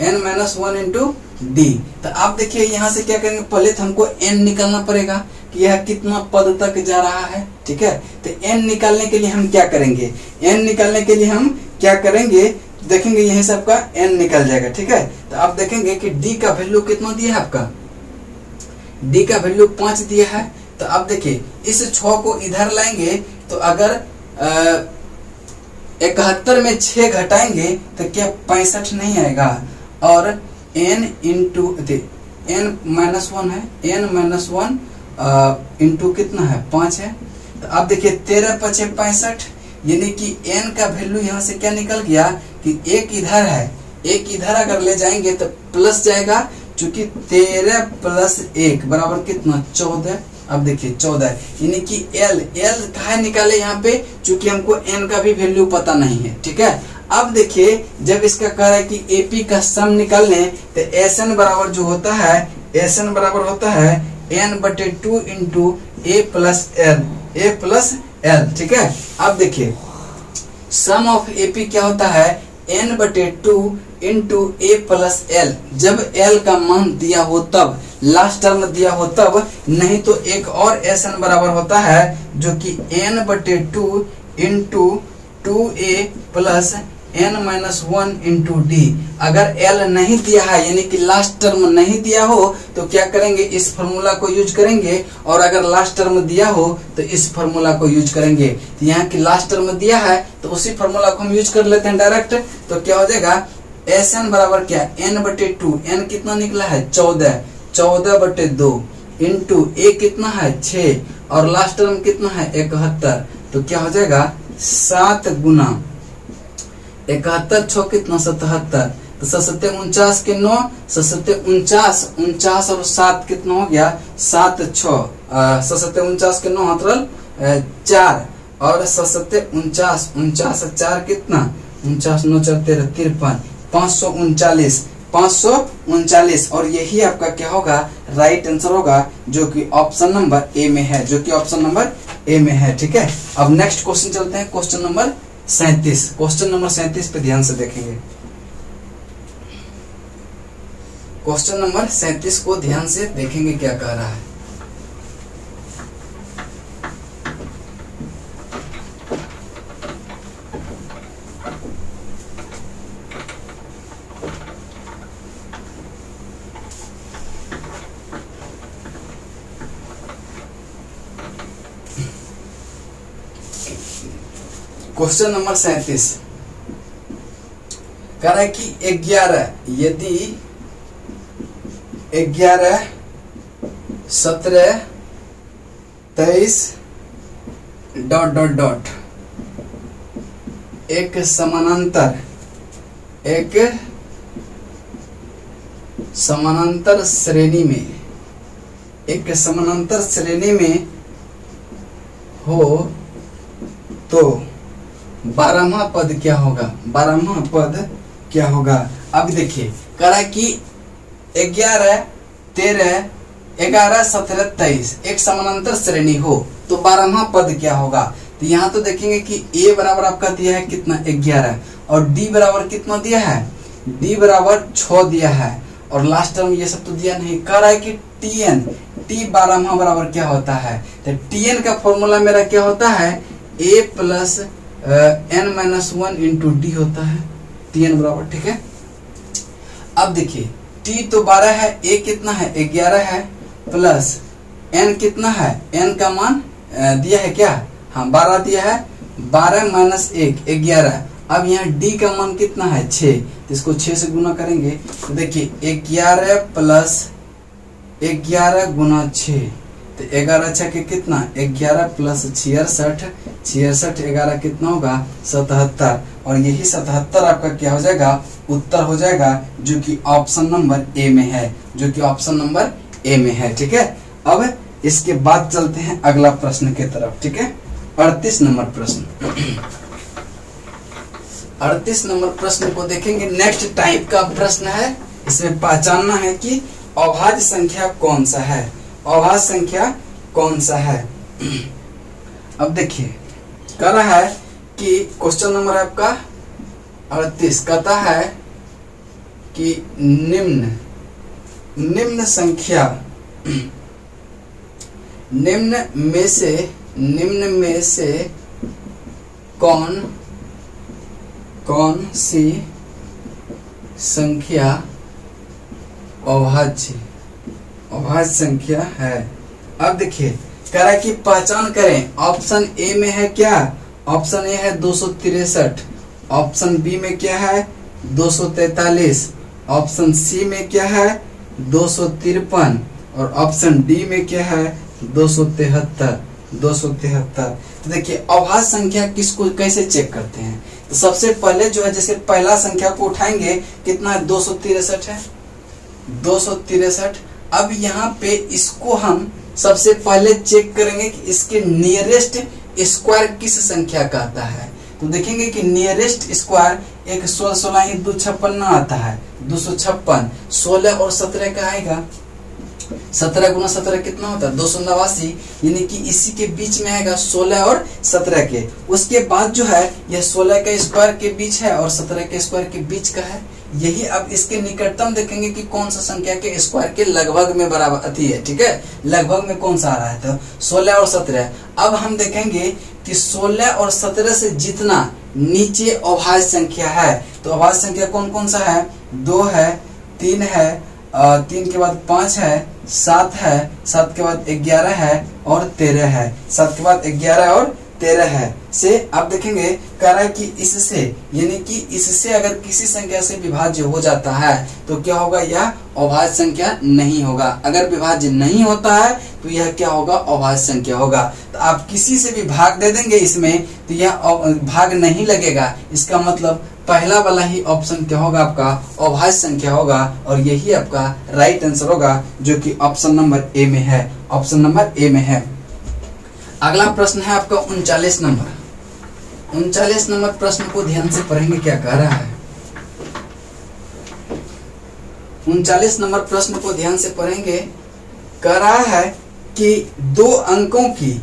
n-1 into D. तो आप देखिए यहाँ से क्या करेंगे, पहले तो हमको n निकालना पड़ेगा कि यह कितना पद तक जा रहा है, ठीक है। तो n निकालने के लिए हम क्या करेंगे, n निकालने के लिए हम क्या करेंगे देखेंगे, यहीं से आपका n निकल जाएगा, ठीक है। तो आप देखेंगे कि d का वैल्यू कितना दिया है आपका, d का वैल्यू 5 दिया है। तो अब देखिए इस 6 को इधर लाएंगे तो अगर 71 में 6 घटाएंगे तो क्या 65 नहीं आएगा, और n इंटू n-1 है, n-1 इंटू कितना है 5 है। तो अब देखिए 13 5 65, यानी कि n का वैल्यू यहाँ से क्या निकल गया कि एक इधर है, एक इधर अगर ले जाएंगे तो प्लस जाएगा, चूंकि 13 प्लस 1 बराबर कितना 14। अब देखिए 14, यानी कि l कहा निकाले यहाँ पे, चूंकि हमको n का भी वैल्यू पता नहीं है, ठीक है। अब देखिए जब इसका कह रहा है कि एपी का सम निकालने, तो एसएन बराबर जो होता है, एसएन बराबर होता है n/2 into a plus L, ठीक है। अब देखिए सम ऑफ एपी क्या होता है n/2 into a plus L. जब l का मान दिया हो तब, लास्ट टर्म दिया हो तब, नहीं तो एक और एसएन बराबर होता है जो कि n/2 into 2a plus n-1 into D. अगर l नहीं दिया है यानी कि लास्ट टर्म नहीं दिया हो तो क्या करेंगे, इस फॉर्मूला को यूज करेंगे, और अगर लास्ट टर्म दिया हो तो इस फॉर्मूला को यूज करेंगे। तो यहाँ की लास्ट टर्म दिया है तो उसी फॉर्मूला को हम यूज कर लेते हैं डायरेक्ट। तो क्या हो जाएगा एस एन बराबर क्या n/2, n कितना निकला है 14/2 इंटू a कितना है 6 और लास्ट टर्म कितना है 71। तो क्या हो जाएगा 7 गुना 71 6 कितना 77। तो 7 49 के 9, 7 49 और 7 कितना हो गया 7 6, 7 49 के 9 मतलब 4 और 7 49 4 कितना 49 9 4 13 53 539 और यही आपका क्या होगा राइट आंसर होगा, जो कि ऑप्शन नंबर ए में है, जो कि ऑप्शन नंबर ए में है, ठीक है। अब नेक्स्ट क्वेश्चन चलते हैं, क्वेश्चन नंबर 37। क्वेश्चन नंबर 37 पे ध्यान से देखेंगे। क्वेश्चन नंबर 37 को ध्यान से देखेंगे क्या कह रहा है। क्वेश्चन नंबर 37 कह रहा है कि 11 यदि 11 17 23 ... एक समानांतर श्रेणी में हो तो 12वां पद क्या होगा, 12वां पद क्या होगा। अब देखिए कह रहा है कि 11 13 11 17 23 एक समानांतर श्रेणी हो तो 12वां पद क्या होगा। तो यहाँ तो देखेंगे कि a बराबर आपका दिया है कितना 11 और d बराबर कितना दिया है, d बराबर 6 दिया है और लास्ट टर्म ये सब तो दिया नहीं। कह रहा है कि t 12वां बराबर क्या होता है, तो tn का फॉर्मूला मेरा क्या होता है a plus n-1 into D होता है, tn बराबर, ठीक है। अब देखिए t तो 12 है, a कितना है 11 है प्लस n कितना है, n का मान दिया है क्या, हाँ 12 दिया है, 12 माइनस 1 11। अब यहाँ d का मान कितना है 6, तो इसको 6 से गुना करेंगे तो देखिए 11 प्लस 11 गुना 6 तो 11 छके कितना 11 प्लस 66, 66 11 कितना होगा 77, और यही 77 आपका क्या हो जाएगा उत्तर हो जाएगा, जो कि ऑप्शन नंबर ए में है, जो कि ऑप्शन नंबर ए में है। ठीक है, अब इसके बाद चलते हैं अगला प्रश्न के तरफ। ठीक है, 38 नंबर प्रश्न। 38 नंबर प्रश्न को देखेंगे, नेक्स्ट टाइप का प्रश्न है। इसमें पहचानना है कि अभाज्य संख्या कौन सा है, अभाज्य संख्या कौन सा है। अब देखिए कह रहा है कि क्वेश्चन नंबर आपका 38 कहता है कि निम्न संख्या, निम्न में से कौन सी संख्या अभाज्य संख्या है। अब देखिए कह रहा है कि पहचान करें। ऑप्शन ए में है क्या, ऑप्शन ए है 263, ऑप्शन बी में क्या है 243, ऑप्शन सी में क्या है 253, और ऑप्शन डी में क्या है 273। तो देखिए अभाज्य संख्या किसको कैसे चेक करते हैं, तो सबसे पहले जो है जैसे पहला संख्या को उठाएंगे, कितना है 263 है, 263। अब यहाँ पे इसको हम सबसे पहले चेक करेंगे कि इसके नियरेस्ट स्क्वायर किस संख्या का आता है। तो देखेंगे कि नियरेस्ट स्क्वायर एक 16 ही 2 56 आता है, 256, 16 और 17 का आएगा, 17 गुना 17 कितना होता है 289, यानी कि इसी के बीच में आएगा 16 और 17 के। उसके बाद जो है यह 16 के स्क्वायर के बीच है और 17 के स्क्वायर के बीच का है। यही अब इसके निकटतम देखेंगे कि कौन सा संख्या के स्क्वायर के लगभग में बराबर अति है। ठीक है, लगभग में कौन सा आ रहा है, तो 16 और 17। अब हम देखेंगे कि 16 और 17 से जितना नीचे अभाज्य संख्या है, तो अभाज्य संख्या कौन कौन सा है, 2 है, 3 है, 3 के बाद 5 है, 7 है, 7 के बाद 11 है और 13 है, 7 के बाद 11 और 13 है से। आप देखेंगे कह रहा है कि इससे, यानी कि इससे अगर किसी संख्या से विभाज्य हो जाता है तो क्या होगा, यह अभाज्य संख्या नहीं होगा। अगर विभाज्य नहीं होता है तो यह क्या होगा, अभाज्य संख्या होगा। तो आप किसी से भी भाग दे देंगे इसमें तो यह भाग नहीं लगेगा, इसका मतलब पहला वाला ही ऑप्शन क्या होगा, आपका अभाज्य संख्या होगा, और यही आपका राइट आंसर होगा, जो कि ऑप्शन नंबर ए में है, ऑप्शन नंबर ए में है। अगला प्रश्न है आपका 39 नंबर। 39 नंबर प्रश्न को ध्यान से पढ़ेंगे, क्या कह रहा है। 39 नंबर प्रश्न को ध्यान से पढ़ेंगे, कह रहा है कि दो अंकों की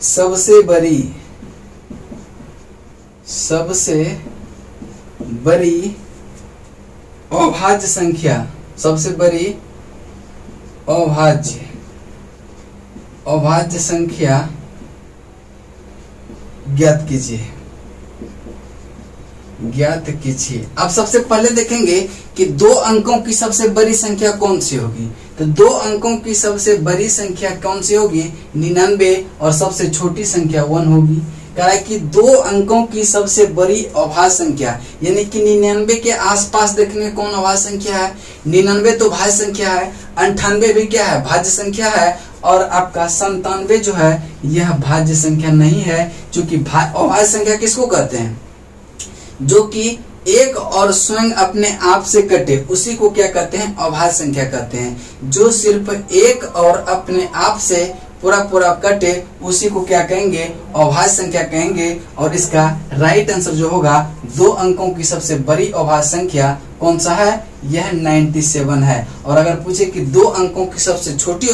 सबसे बड़ी अभाज्य संख्या, सबसे बड़ी अभाज्य संख्या ज्ञात कीजिए। अब सबसे पहले देखेंगे कि 2 अंकों की सबसे बड़ी संख्या कौन सी होगी। तो 2 अंकों की सबसे बड़ी संख्या कौन सी होगी, 99, और सबसे छोटी संख्या 1 होगी। कह रहा है कि 2 अंकों की सबसे बड़ी अभाज्य संख्या, यानी कि 99 के आसपास देखने कौन अभाज्य संख्या है, 99 तो भाज्य संख्या है, 98 भी क्या है, भाज्य संख्या है, और आपका 97 जो है यह भाज्य संख्या नहीं है। क्योंकि अभाज्य संख्या किसको कहते हैं, जो कि एक और स्वयं अपने आप से कटे, उसी को क्या कहते हैं, अभाज्य संख्या कहते हैं। जो सिर्फ एक और अपने आप से पूरा कटे, उसी को क्या कहेंगे, अभाज्य संख्या कहेंगे। और इसका राइट आंसर जो होगा, 2 अंकों की सबसे बड़ी अभाज्य संख्या कौन सा है, यह 97 है। और अगर पूछे कि 2 अंकों की सबसे छोटी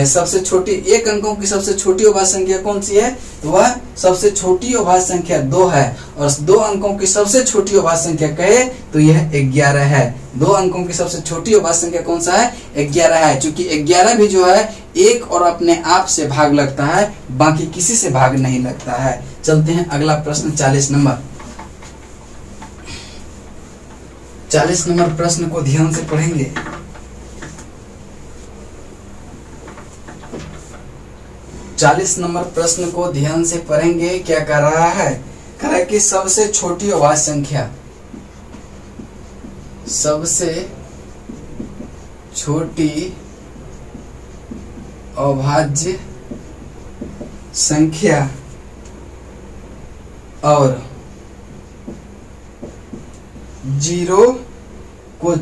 सबसे छोटी 1 अंकों की सबसे छोटी अभाज्य संख्या कौन सी है, तो वह सबसे छोटी अभाज्य संख्या 2 है। और 2 अंकों की सबसे छोटी अभाज्य संख्या कहे तो यह 11 है। 2 अंकों की सबसे छोटी अभाज्य संख्या कौन सा है, 11 है। क्योंकि 11 भी जो है एक और अपने आप से भाग लगता है, बाकी किसी से भाग नहीं लगता है। चलते हैं अगला प्रश्न 40 नंबर। 40 नंबर प्रश्न को ध्यान से पढ़ेंगे। 40 नंबर प्रश्न को ध्यान से पढ़ेंगे, क्या कर रहा है, कह रहा है कि सबसे छोटी अभाज्य संख्या, सबसे छोटी अभाज्य संख्या और जीरो को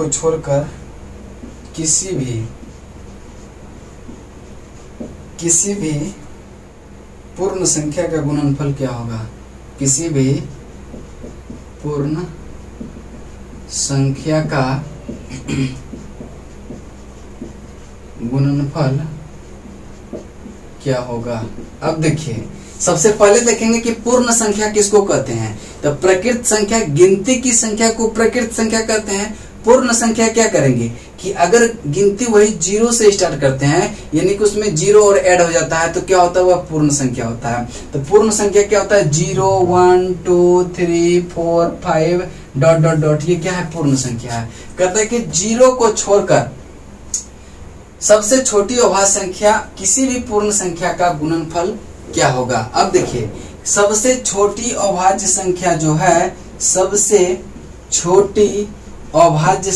छोड़कर किसी भी पूर्ण संख्या का गुणनफल क्या होगा? किसी भी पूर्ण संख्या का गुणनफल क्या होगा? अब देखिए, सबसे पहले देखेंगे कि पूर्ण संख्या किसको कहते हैं। तो प्रकृत संख्या, गिनती की संख्या को प्रकृत संख्या कहते हैं। पूर्ण संख्या क्या करेंगे कि अगर गिनती वही जीरो से स्टार्ट करते हैं, यानी कि उसमें जीरो और ऐड हो जाता है, तो क्या होता है? वह पूर्ण संख्या होता है। तो पूर्ण संख्या क्या होता है? 0 1 2 3 4 5 ... ये क्या है? पूर्ण संख्या है। कहता है कि जीरो को छोड़कर सबसे छोटी अभाज्य संख्या किसी भी पूर्ण संख्या का गुणनफल क्या होगा? अब देखिए, सबसे छोटी अभाज्य संख्या जो है, सबसे छोटी अभाज्य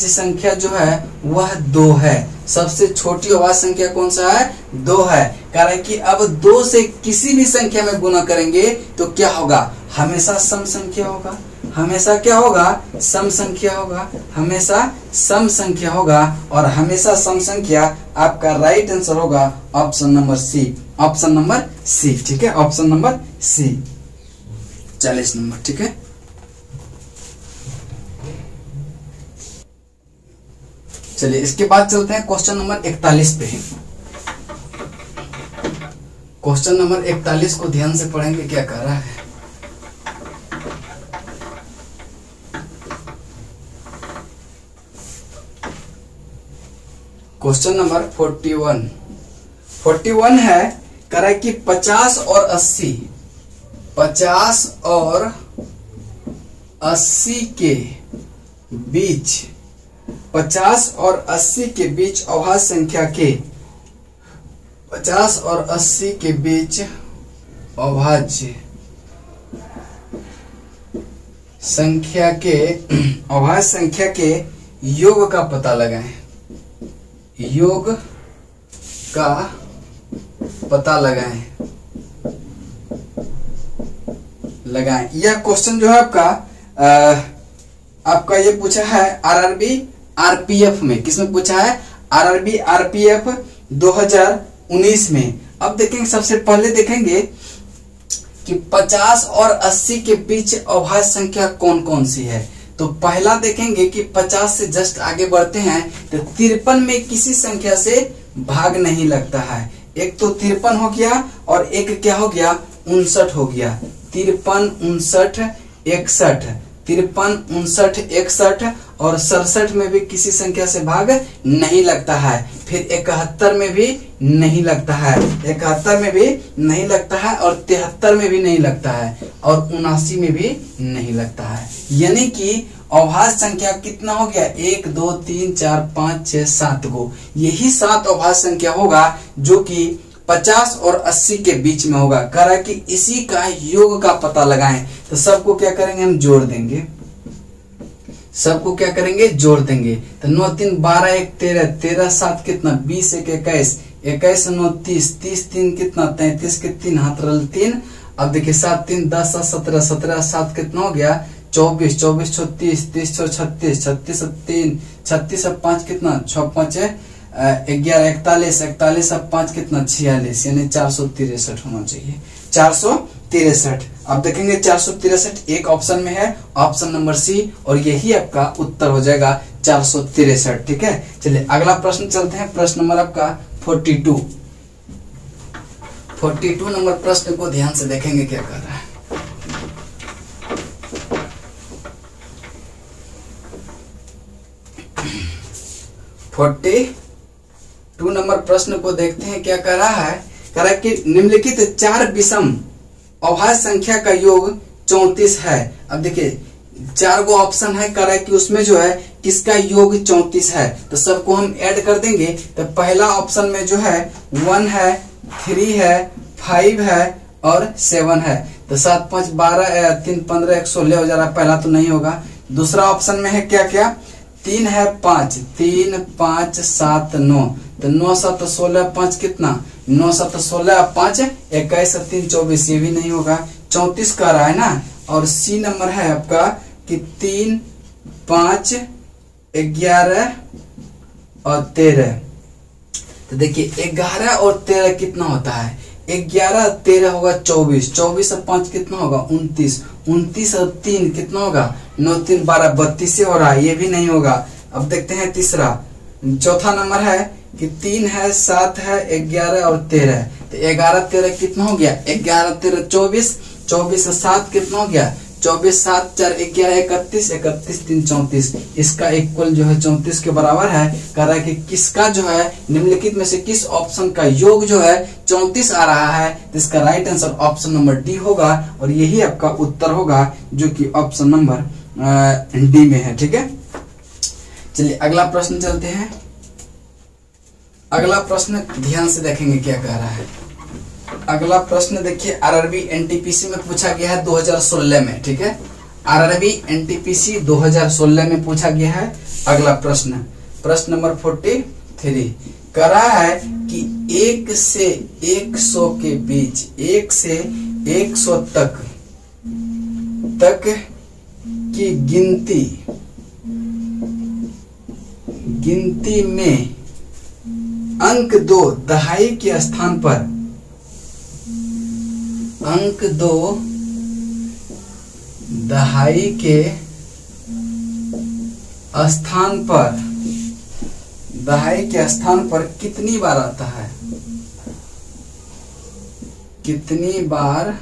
संख्या जो है वह 2 है। सबसे छोटी अभाज्य संख्या कौन सा है? 2 है। कारण कि अब 2 से किसी भी संख्या में गुणा करेंगे तो क्या होगा? हमेशा सम संख्या होगा। हमेशा क्या होगा? सम संख्या होगा। हमेशा सम संख्या होगा। और हमेशा सम संख्या आपका राइट आंसर होगा option number C. Option number C, ठीक है। ऑप्शन नंबर सी 40 नंबर, ठीक है। चलिए इसके बाद चलते हैं क्वेश्चन नंबर 41 पे। क्वेश्चन नंबर 41 को ध्यान से पढ़ेंगे क्या कह रहा है। क्वेश्चन नंबर 41 है, कह रहा है कि 50 और 80 के बीच 50 और 80 के बीच अभाज्य संख्या के 50 और 80 के बीच अभाज्य संख्या के योग का पता लगाएं। योग का पता लगाएं। यह क्वेश्चन जो है आपका ये पूछा है आरआरबी आरपीएफ में। किसमें पूछा है? आरआरबी आरपीएफ 2019 में। अब देखेंगे, सबसे पहले देखेंगे कि 50 और 80 के बीच अभाज्य संख्या कौन कौन सी है। तो पहला देखेंगे कि 50 से जस्ट आगे बढ़ते हैं तो 53 में किसी संख्या से भाग नहीं लगता है। एक तो 53 हो गया और एक क्या हो गया? 59 हो गया। 53 59 61, 53 59 61 और 67 में भी किसी संख्या से भाग नहीं लगता है। फिर 71 में भी नहीं लगता है, 71 में भी नहीं लगता है और 73 में भी नहीं लगता है और 79 में भी नहीं लगता है। यानी कि अभाज्य संख्या कितना हो गया? 1 2 3 4 5 6 7 गो। यही 7 अभाज्य संख्या होगा जो कि 50 और 80 के बीच में होगा। कह रहा है कि इसी का योग का पता लगाएं। तो सबको क्या करेंगे? हम जोड़ देंगे। सबको क्या करेंगे? जोड़ देंगे। तो 9 3 12 1 13, 13 7 कितना? 20 1 21, 21 9 30, 30 3 कितना? 33 के 3 हाथ रल 3। अब देखिए 7 3 10 17, 17 7 कितना हो गया? 24, 24 6 30, 30 6 36, 36 3, 36 5 कितना? 6 5 11 41, 41 5 कितना? 46, यानी 463 होना चाहिए। 463। अब देखेंगे 463 एक ऑप्शन में है, ऑप्शन नंबर सी, और यही आपका उत्तर हो जाएगा 463, ठीक है। चलिए अगला प्रश्न चलते हैं। प्रश्न नंबर आपका 42 नंबर प्रश्न को ध्यान से देखेंगे क्या कर रहा है। टू नंबर प्रश्न को देखते हैं क्या कर रहा है। कह रहा है कि निम्नलिखित 4 विषम अभाज्य संख्या का योग 34 है। अब देखिए 4 गो ऑप्शन है, कह रहा है कि उसमें जो है किसका योग 34 है। तो सबको हम ऐड कर देंगे। तो पहला ऑप्शन में जो है 1 है, 3 है, 5 है और 7 है। तो 7 5 12, 3 15 1 16 हो जा रहा है। पहला तो नहीं होगा। दूसरा ऑप्शन में है क्या क्या, 3 है 5, 3 5 7 9, तो 9 7 16, 5 कितना, 9 7 16, 5 21, 3 24, ये भी नहीं होगा। 34 का रहा है ना। और सी नंबर है आपका कि 3 5 11 और 13। तो देखिए 11 और 13 कितना होता है, 11 13 होगा 24, 24 और 5 कितना होगा 29, 29 और 3 कितना होगा 9 3 12, 32 से हो रहा है, ये भी नहीं होगा। अब देखते हैं तीसरा, चौथा नंबर है कि 3 है 7 है 11 और 13, तो 11 13 कितना हो गया, 11 13 24, 24 और 7 कितना हो गया 24, 7 4 11 31, 31 3 34। इसका इक्वल जो है 34 के बराबर है। कह रहा है कि किसका जो है निम्नलिखित में से किस ऑप्शन का योग जो है 34 आ रहा है। तो इसका right answer option number D होगा और यही आपका उत्तर होगा जो कि ऑप्शन नंबर डी में है। ठीक है, चलिए अगला प्रश्न चलते हैं। अगला प्रश्न ध्यान से देखेंगे क्या कह रहा है। अगला प्रश्न देखिए, आरआरबी एनटीपीसी में पूछा गया है 2016 में। ठीक है, आरआरबी एनटीपीसी 2016 में पूछा गया है। अगला प्रश्न, प्रश्न नंबर 43 कह रहा है कि 1 से 100 के बीच, 1 से 100 तक की गिनती में अंक 2 दहाई के स्थान पर, अंक 2 दहाई के स्थान पर, दहाई के स्थान पर कितनी बार आता है, कितनी बार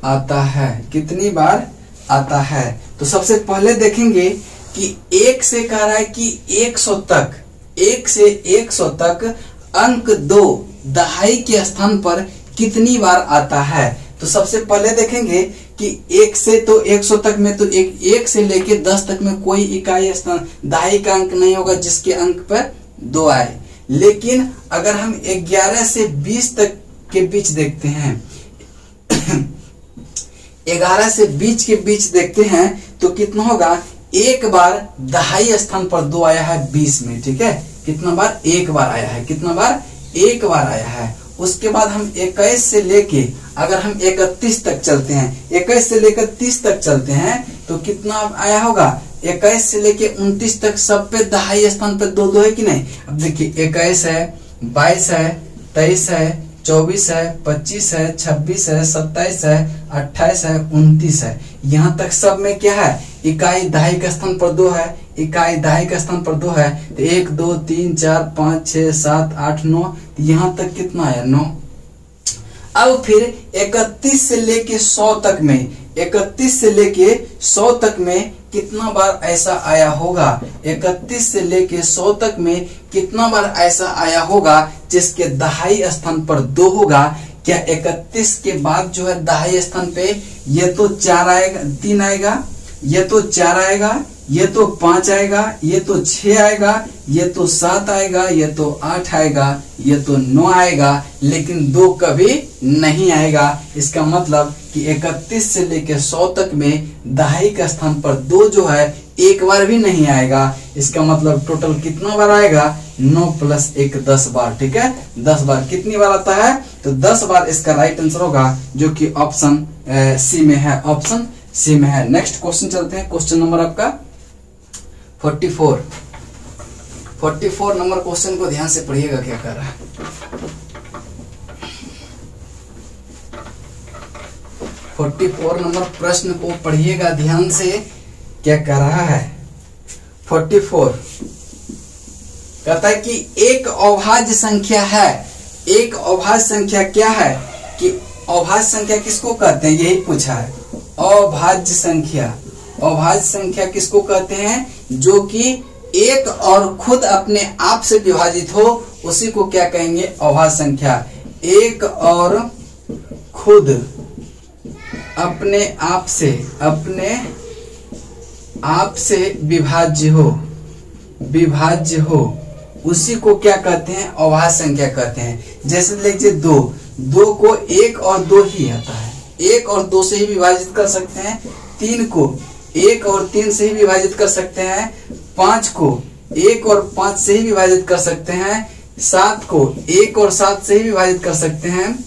आता है, कितनी बार आता है। तो सबसे पहले देखेंगे कि 1 से कह रहा है कि 100 तक, 1 से 100 तक अंक 2 दहाई के स्थान पर कितनी बार आता है। तो सबसे पहले देखेंगे कि 1 से तो 100 तक में तो 1 से लेके 10 तक में कोई इकाई स्थान दहाई का अंक नहीं होगा जिसके अंक पर 2 आए। लेकिन अगर हम 11 से 20 तक के बीच देखते हैं 11 से 20 के बीच देखते हैं तो कितना होगा, एक बार दहाई स्थान पर 2 आया है 20 में। ठीक है, कितना बार, एक बार आया है, कितना बार, एक बार आया है। उसके बाद हम 21 से लेके अगर हम 31 तक चलते हैं, 21 से लेकर 30 तक चलते हैं तो कितना आया होगा, 21 से लेके 29 तक सब पे दहाई स्थान पे 2 2 है कि नहीं। अब देखिए 21 है, 22 है, 23 है, 24 है, 25 है, 26 है, 27 है, 28 है, 29 है। यहाँ तक सब में क्या है, इकाई दहाई के स्थान पर 2 है, इकाई दहाई के स्थान पर 2 है। तो 1 2 3 4 5 6 7 8 9, यहाँ तक कितना आया 9। अब फिर 31 से लेके 100 तक में, 31 से लेके 100 तक में कितना बार ऐसा आया होगा, 31 से लेके 100 तक में कितना बार ऐसा आया होगा जिसके दहाई स्थान पर 2 होगा। क्या 31 के बाद जो है दहाई स्थान पे ये तो 4 आएगा, 3 आएगा, ये तो 4 आएगा, ये तो 5 आएगा, ये तो 6 आएगा, ये तो 7 आएगा, ये तो 8 आएगा, ये तो 9 आएगा, लेकिन 2 कभी नहीं आएगा। इसका मतलब कि 31 से लेकर 100 तक में दहाई का स्थान पर 2 जो है एक बार भी नहीं आएगा। इसका मतलब टोटल कितना बार आएगा, 9 + 1 10 बार। ठीक है, 10 बार कितनी बार आता है, तो 10 बार इसका राइट आंसर होगा जो कि ऑप्शन सी में है, ऑप्शन सी में है। नेक्स्ट क्वेश्चन चलते हैं। क्वेश्चन नंबर आपका 44 नंबर क्वेश्चन को ध्यान से पढ़िएगा क्या कर रहा है। 44 नंबर प्रश्न को पढ़िएगा ध्यान से क्या कह रहा है। 44 कहता है कि एक अभाज्य संख्या है, एक अभाज्य संख्या क्या है, कि अभाज्य संख्या किसको कहते हैं, यही पूछा है। अभाज्य संख्या, अभाज्य संख्या किसको कहते हैं, जो कि एक और खुद अपने आप से विभाजित हो, उसी को क्या कहेंगे, अभाज्य संख्या। एक और खुद अपने आप से विभाज्य हो, विभाज्य हो, उसी को क्या कहते हैं, अभाज्य संख्या कहते हैं। जैसे लीजिए 2, 2 को 1 और 2 ही आता है, 1 और 2 से ही विभाजित कर सकते हैं। 3 को 1 और 3 से ही विभाजित कर सकते हैं। 5 को 1 और 5 से ही विभाजित कर सकते हैं। 7 को 1 और 7 से ही विभाजित कर सकते हैं।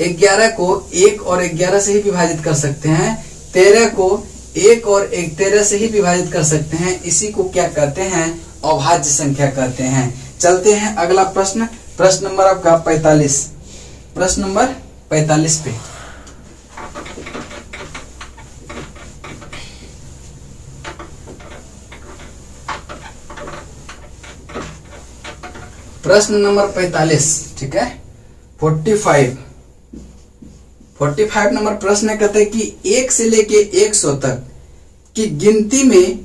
11 को 1 और 11 से ही विभाजित कर सकते हैं। 13 को 1 और 13 से ही विभाजित कर सकते हैं। इसी को क्या कहते हैं, अभाज्य संख्या कहते हैं। चलते हैं अगला प्रश्न, प्रश्न नंबर आपका 45, प्रश्न नंबर 45 पे। प्रश्न नंबर 45, ठीक है। 45 नंबर प्रश्न कहते हैं कि 1 से लेके 100 तक की गिनती में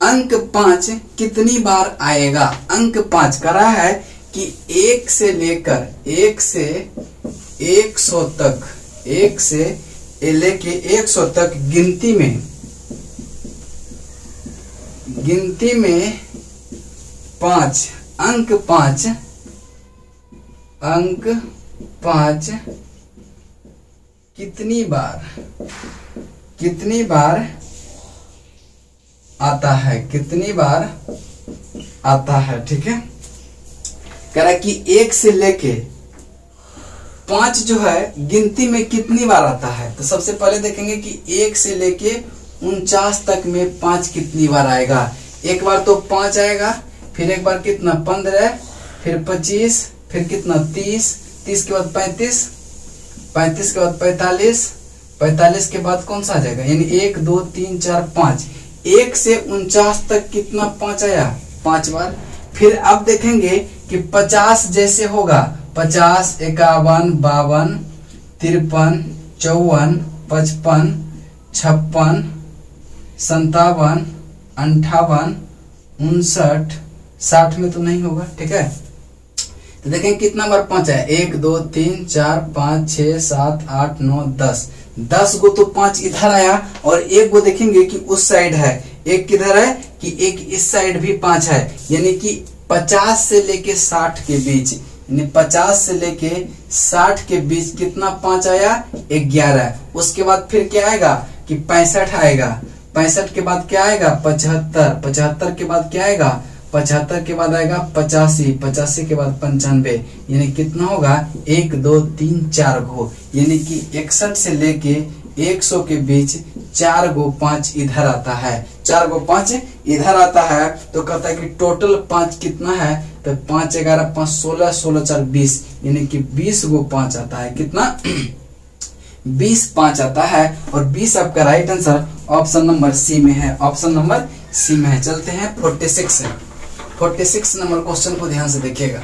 अंक 5 कितनी बार आएगा। अंक 5 कह रहा है कि 1 से लेकर 1 से 100 तक, 1 से लेके 100 तक गिनती में 5 अंक 5 कितनी बार आता है, कितनी बार आता है, ठीक है। कह रहा है कि 1 से लेके 5 जो है गिनती में कितनी बार आता है। तो सबसे पहले देखेंगे कि 1 से लेके 49 तक में 5 कितनी बार आएगा। एक बार तो 5 आएगा, फिर एक बार कितना 15, फिर 25, फिर कितना 30, 30 के बाद 35, 35 के बाद 45, 45 के बाद कौन सा आ जाएगा, यानी 1 2 3 4 5। 1 से 49 तक कितना 5 आया, 5 बार। फिर अब देखेंगे कि 50 जैसे होगा, 50, 51, 52, 53, 54, 55, 56, 57, 58, 59, 60 में तो नहीं होगा, ठीक है। तो देखें कितना बार 5 है, 1 2 3 4 5 6 7 8 9 10, 10 गो तो 5 इधर आया, और एक गो देखेंगे कि उस साइड है, एक किधर है कि एक इस साइड भी 5 है, यानी कि 50 से लेके 60 के बीच, यानी 50 से लेके 60 के बीच कितना 5 आया, 11। उसके बाद फिर क्या आएगा कि 65 आएगा, 65 के बाद क्या आएगा 75, 75 के बाद क्या आएगा 75 के बाद आएगा 85, 85 के बाद 95, यानी कितना होगा 1 2 3 4 गो, यानी कि 61 से लेके 100 के बीच 4 गो 5 इधर आता है, 4 गो 5 इधर आता है। तो कहता है कि टोटल 5 कितना है, तो 5 11 5 16, 16 4 20, यानी कि 20 गो 5 आता है। कितना 20 5 आता है, और 20 आपका right answer option number C में है, ऑप्शन नंबर सी में है। चलते हैं 46 नंबर क्वेश्चन को ध्यान से देखिएगा।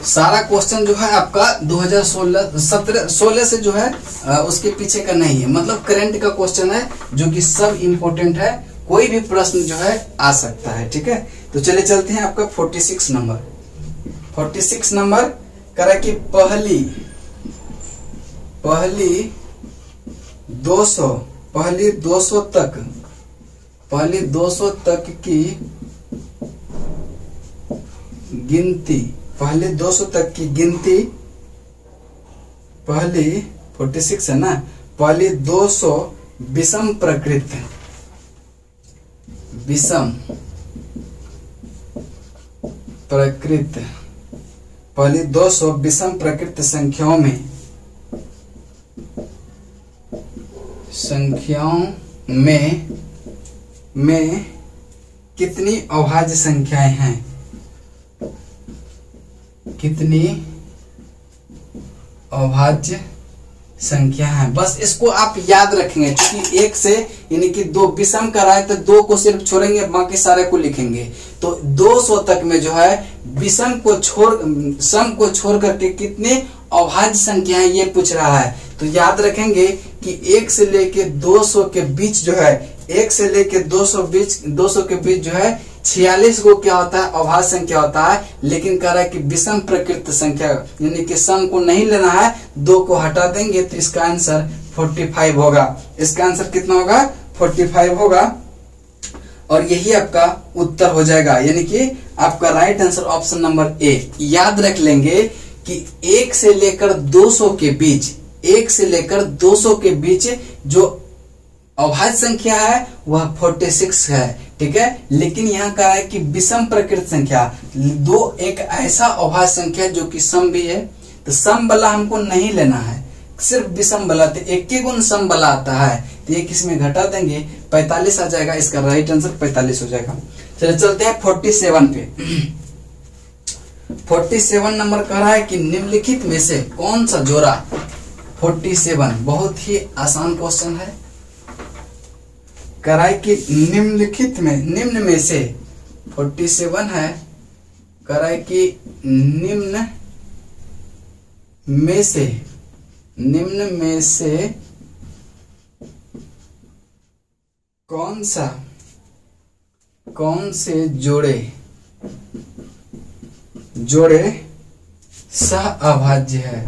सारा क्वेश्चन जो है आपका 2016 से जो है उसके पीछे का नहीं है, मतलब करंट का क्वेश्चन है जो कि सब इंपॉर्टेंट है, कोई भी प्रश्न जो है आ सकता है, ठीक है। तो चलिए चलते हैं आपका 46 नंबर करा कि पहली 200 तक की गिनती, पहले 200 तक की गिनती, पहली 46 है ना, पहली 200 विषम प्रकृत पहली 200 विषम प्रकृत संख्याओं में कितनी अभाज्य संख्याएं हैं, कितनी अभाज्य संख्या है। बस इसको आप याद रखेंगे, क्योंकि 1 से यानी कि 2 विषम कराए तो 2 को सिर्फ छोड़ेंगे, बाकी सारे को लिखेंगे। तो 200 तक में जो है विषम को सम को छोड़ करके कितने अभाज्य संख्याएं ये पूछ रहा है। तो याद रखेंगे कि 1 से लेके 200 के बीच जो है, 1 से लेके 200 के बीच जो है 46 को क्या होता है, अभाज्य संख्या होता है। लेकिन कह रहा है कि विषम प्रकृत संख्या, यानी कि सम को नहीं लेना है, 2 को हटा देंगे, तो इसका आंसर 45 होगा। इसका आंसर कितना होगा, 45 होगा। और यही आपका उत्तर हो जाएगा, यानी कि आपका right answer option number A. याद रख लेंगे कि 1 से लेकर 200 के बीच, 1 से लेकर 200 के बीच जो अभाज्य संख्या है वह 46 है, ठीक है। लेकिन यहाँ कहा है कि विषम प्रकृत संख्या, दो एक ऐसा अभाज्य संख्या जो कि सम भी है, तो सम वाला हमको नहीं लेना है, सिर्फ विषम वाला। तो 1 गुण सम वाला आता है, तो ये किसमें घटा देंगे, 45 आ जाएगा। इसका राइट आंसर 45 हो जाएगा। चलिए चलते हैं 47 पे। 47 नंबर कह रहा है कि निम्नलिखित में से कौन सा जोड़ा, 47 बहुत ही आसान क्वेश्चन है। कह रहा है कि निम्नलिखित में, निम्न में से 47 है, कह रहा है कि निम्न में से कौन से जोड़े सहअभाज्य है,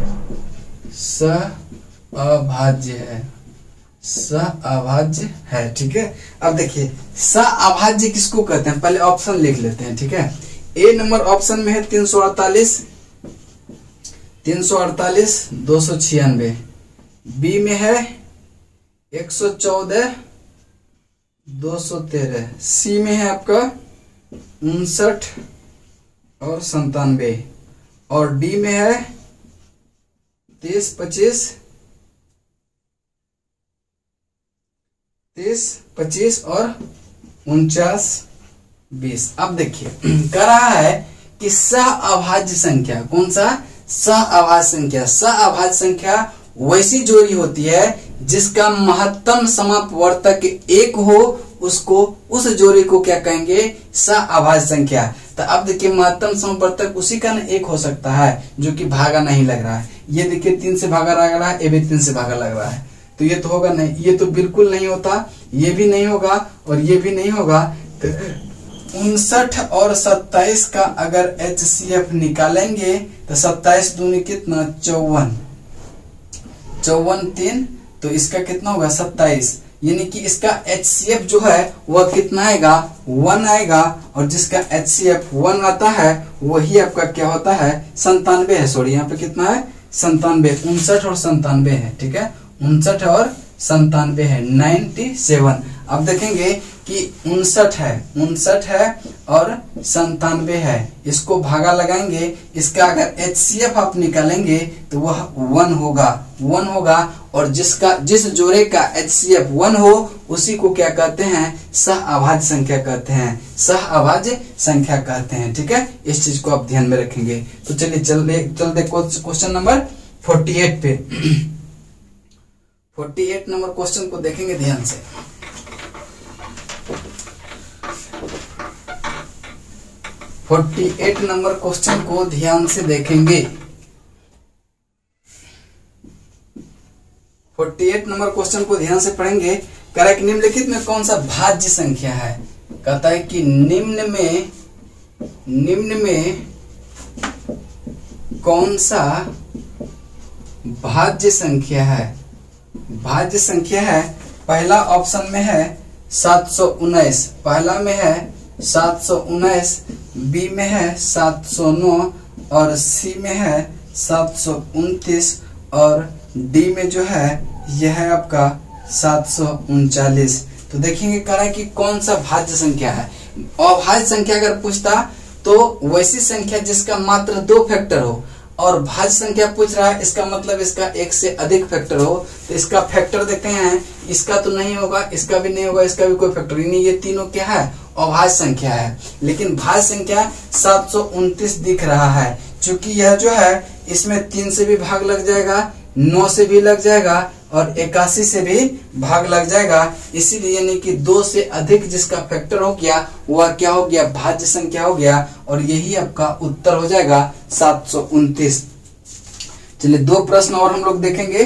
सहअभाज्य है, ठीक है। अब देखिए सहअभाज्य किसको कहते हैं, पहले ऑप्शन लिख लेते हैं, ठीक है। ए नंबर ऑप्शन में है 348, 296, बी में है 114, 213, सी में है आपका 59 और 97, और डी में है 30, 25 और 49, 20। अब देखिए कह रहा है कि सहअभाज्य संख्या, कौन सा, सहअभाज्य संख्या। सहअभाज्य संख्या वैसी जोड़ी होती है जिसका महत्तम समापवर्तक 1 हो, उसको, उस जोड़ी को क्या कहेंगे, सहअभाज्य संख्या। तो अब देखिए महत्तम समापवर्तक उसी का 1 हो सकता है जो कि भागा नहीं लग रहा है। ये देखिए 3 से भागा लग रहा है, ये भी 3 से भागा लग रहा है, तो ये तो होगा नहीं, ये तो बिल्कुल नहीं होता, ये भी नहीं होगा और ये भी नहीं होगा। 59 और 27 का अगर HCF निकालेंगे तो 27 दूनी कितना, 54, 3, तो इसका कितना होगा 27, यानी कि इसका HCF जो है वह कितना आएगा, 1 आएगा, और जिसका HCF 1 आता है वही आपका क्या होता है, 97 है। सॉरी यहाँ पे कितना है, 97, 59 और 97 है, ठीक है, 59 और 97 है, 97। अब देखेंगे कि 59 है और 97 है, इसको भागा लगाएंगे, इसका अगर HCF आप निकालेंगे तो वह 1 होगा, और जिस जोड़े का HCF 1 हो उसी को क्या कहते हैं, सहअभाज्य संख्या कहते हैं, सहअभाज्य संख्या कहते हैं, ठीक है। इस चीज को आप ध्यान में रखेंगे। तो चलिए चलते क्वेश्चन नंबर 48 पे। 48 नंबर क्वेश्चन को देखेंगे ध्यान से। नंबर क्वेश्चन को ध्यान से देखेंगे। 48 नंबर क्वेश्चन को ध्यान से पढ़ेंगे। कह रहा है कि निम्नलिखित में कौन सा भाज्य संख्या है, कहता है कि निम्न में कौन सा भाज्य संख्या है, भाज्य संख्या है। पहला ऑप्शन में है 719, पहला में है 719, बी में है 709 और सी में है 729 और डी में जो है यह है आपका 739। तो देखेंगे कह रहा है कि कौन सा भाज्य संख्या है। अभाज्य संख्या अगर पूछता तो वैसी संख्या जिसका मात्र 2 फैक्टर हो, और भाज्य संख्या पूछ रहा है इसका मतलब इसका 1 से अधिक फैक्टर हो। तो इसका फैक्टर देखते हैं, इसका तो नहीं होगा, इसका भी नहीं होगा, इसका भी कोई फैक्टर ही नहीं, ये तीनों क्या है, अभाज्य संख्या है। लेकिन भाज्य संख्या 729 दिख रहा है, क्योंकि यह जो है इसमें 3 से भी भाग लग जाएगा, 9 से भी लग जाएगा और 81 से भी भाग लग जाएगा। इसीलिए यानी कि 2 से अधिक जिसका फैक्टर हो गया वह क्या हो गया, भाज्य संख्या हो गया, और यही आपका उत्तर हो जाएगा 729। चलिए 2 प्रश्न और हम लोग देखेंगे,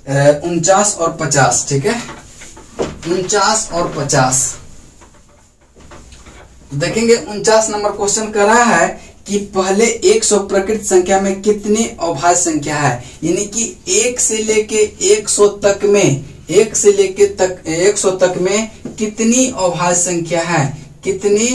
49 और 50, ठीक है। 49 और 50 देखेंगे। 49 नंबर क्वेश्चन कर रहा है कि पहले 100 प्रकृत संख्या में कितनी अभाज्य संख्या है, यानी कि 1 से लेके 100 तक में 1 से लेके तक 100 तक में कितनी अभाज्य संख्या है, कितनी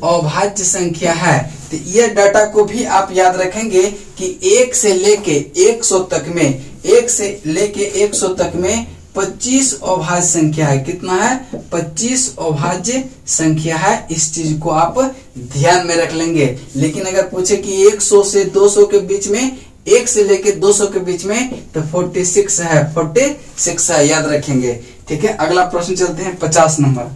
अभाज्य संख्या है। तो ये डाटा को भी आप याद रखेंगे कि 1 से लेके 100 तक में 1 से लेके 100 तक में 25 अभाज्य संख्या है। कितना है? 25 अभाज्य संख्या है। इस चीज को आप ध्यान में रख लेंगे। लेकिन अगर पूछे कि 100 से 200 के बीच में, 1 से लेके 200 के बीच में, तो 46 है, 46 है, याद रखेंगे। ठीक है, अगला प्रश्न चलते हैं 50 नंबर।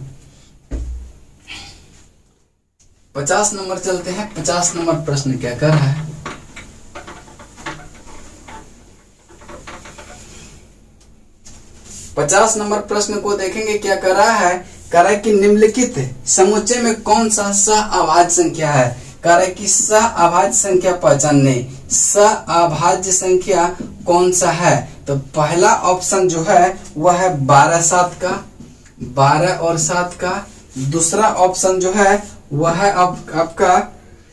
50 नंबर चलते हैं। 50 नंबर प्रश्न क्या कर रहा है? पचास नंबर प्रश्न को देखेंगे क्या कर रहा है। कह रहा है कि निम्नलिखित समुच्चय में कौन सा सअभाज्य संख्या है। कह रहा है कि सअभाज्य संख्या पहचानने, सअभाज्य संख्या कौन सा है। तो पहला ऑप्शन जो है वह है 12 7 का, 12 और 7 का। दूसरा ऑप्शन जो है वह है आपका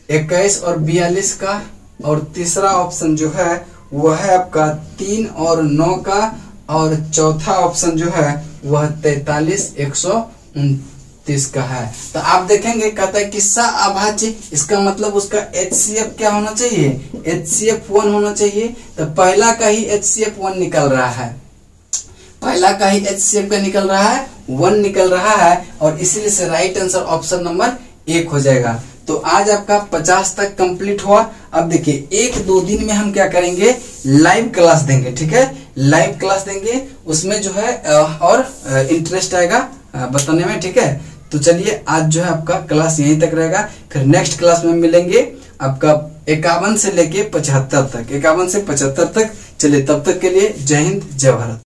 21 और 42 का। और तीसरा ऑप्शन जो है वह है आपका 3 और 9 का। और चौथा ऑप्शन जो है वह 43 129 का है। तो आप देखेंगे कहता है कि सअभाज्य, इसका मतलब उसका HCF क्या होना चाहिए, HCF 1 होना चाहिए। तो पहला का ही HCF 1 निकल रहा है, पहला का ही HCF का निकल रहा है, 1 निकल रहा है। और इसीलिए से राइट आंसर ऑप्शन नंबर 1 हो जाएगा। तो आज आपका 50 तक कंप्लीट हुआ। अब देखिए 1-2 दिन में हम क्या करेंगे, लाइव क्लास देंगे। ठीक है, लाइव क्लास देंगे, उसमें जो है और इंटरेस्ट आएगा बताने में। ठीक है, तो चलिए आज जो है आपका क्लास यहीं तक रहेगा। फिर नेक्स्ट क्लास में मिलेंगे आपका 51 से लेके 75 तक, 51 से 75 तक। चलिए तब तक के लिए जय हिंद, जय भारत।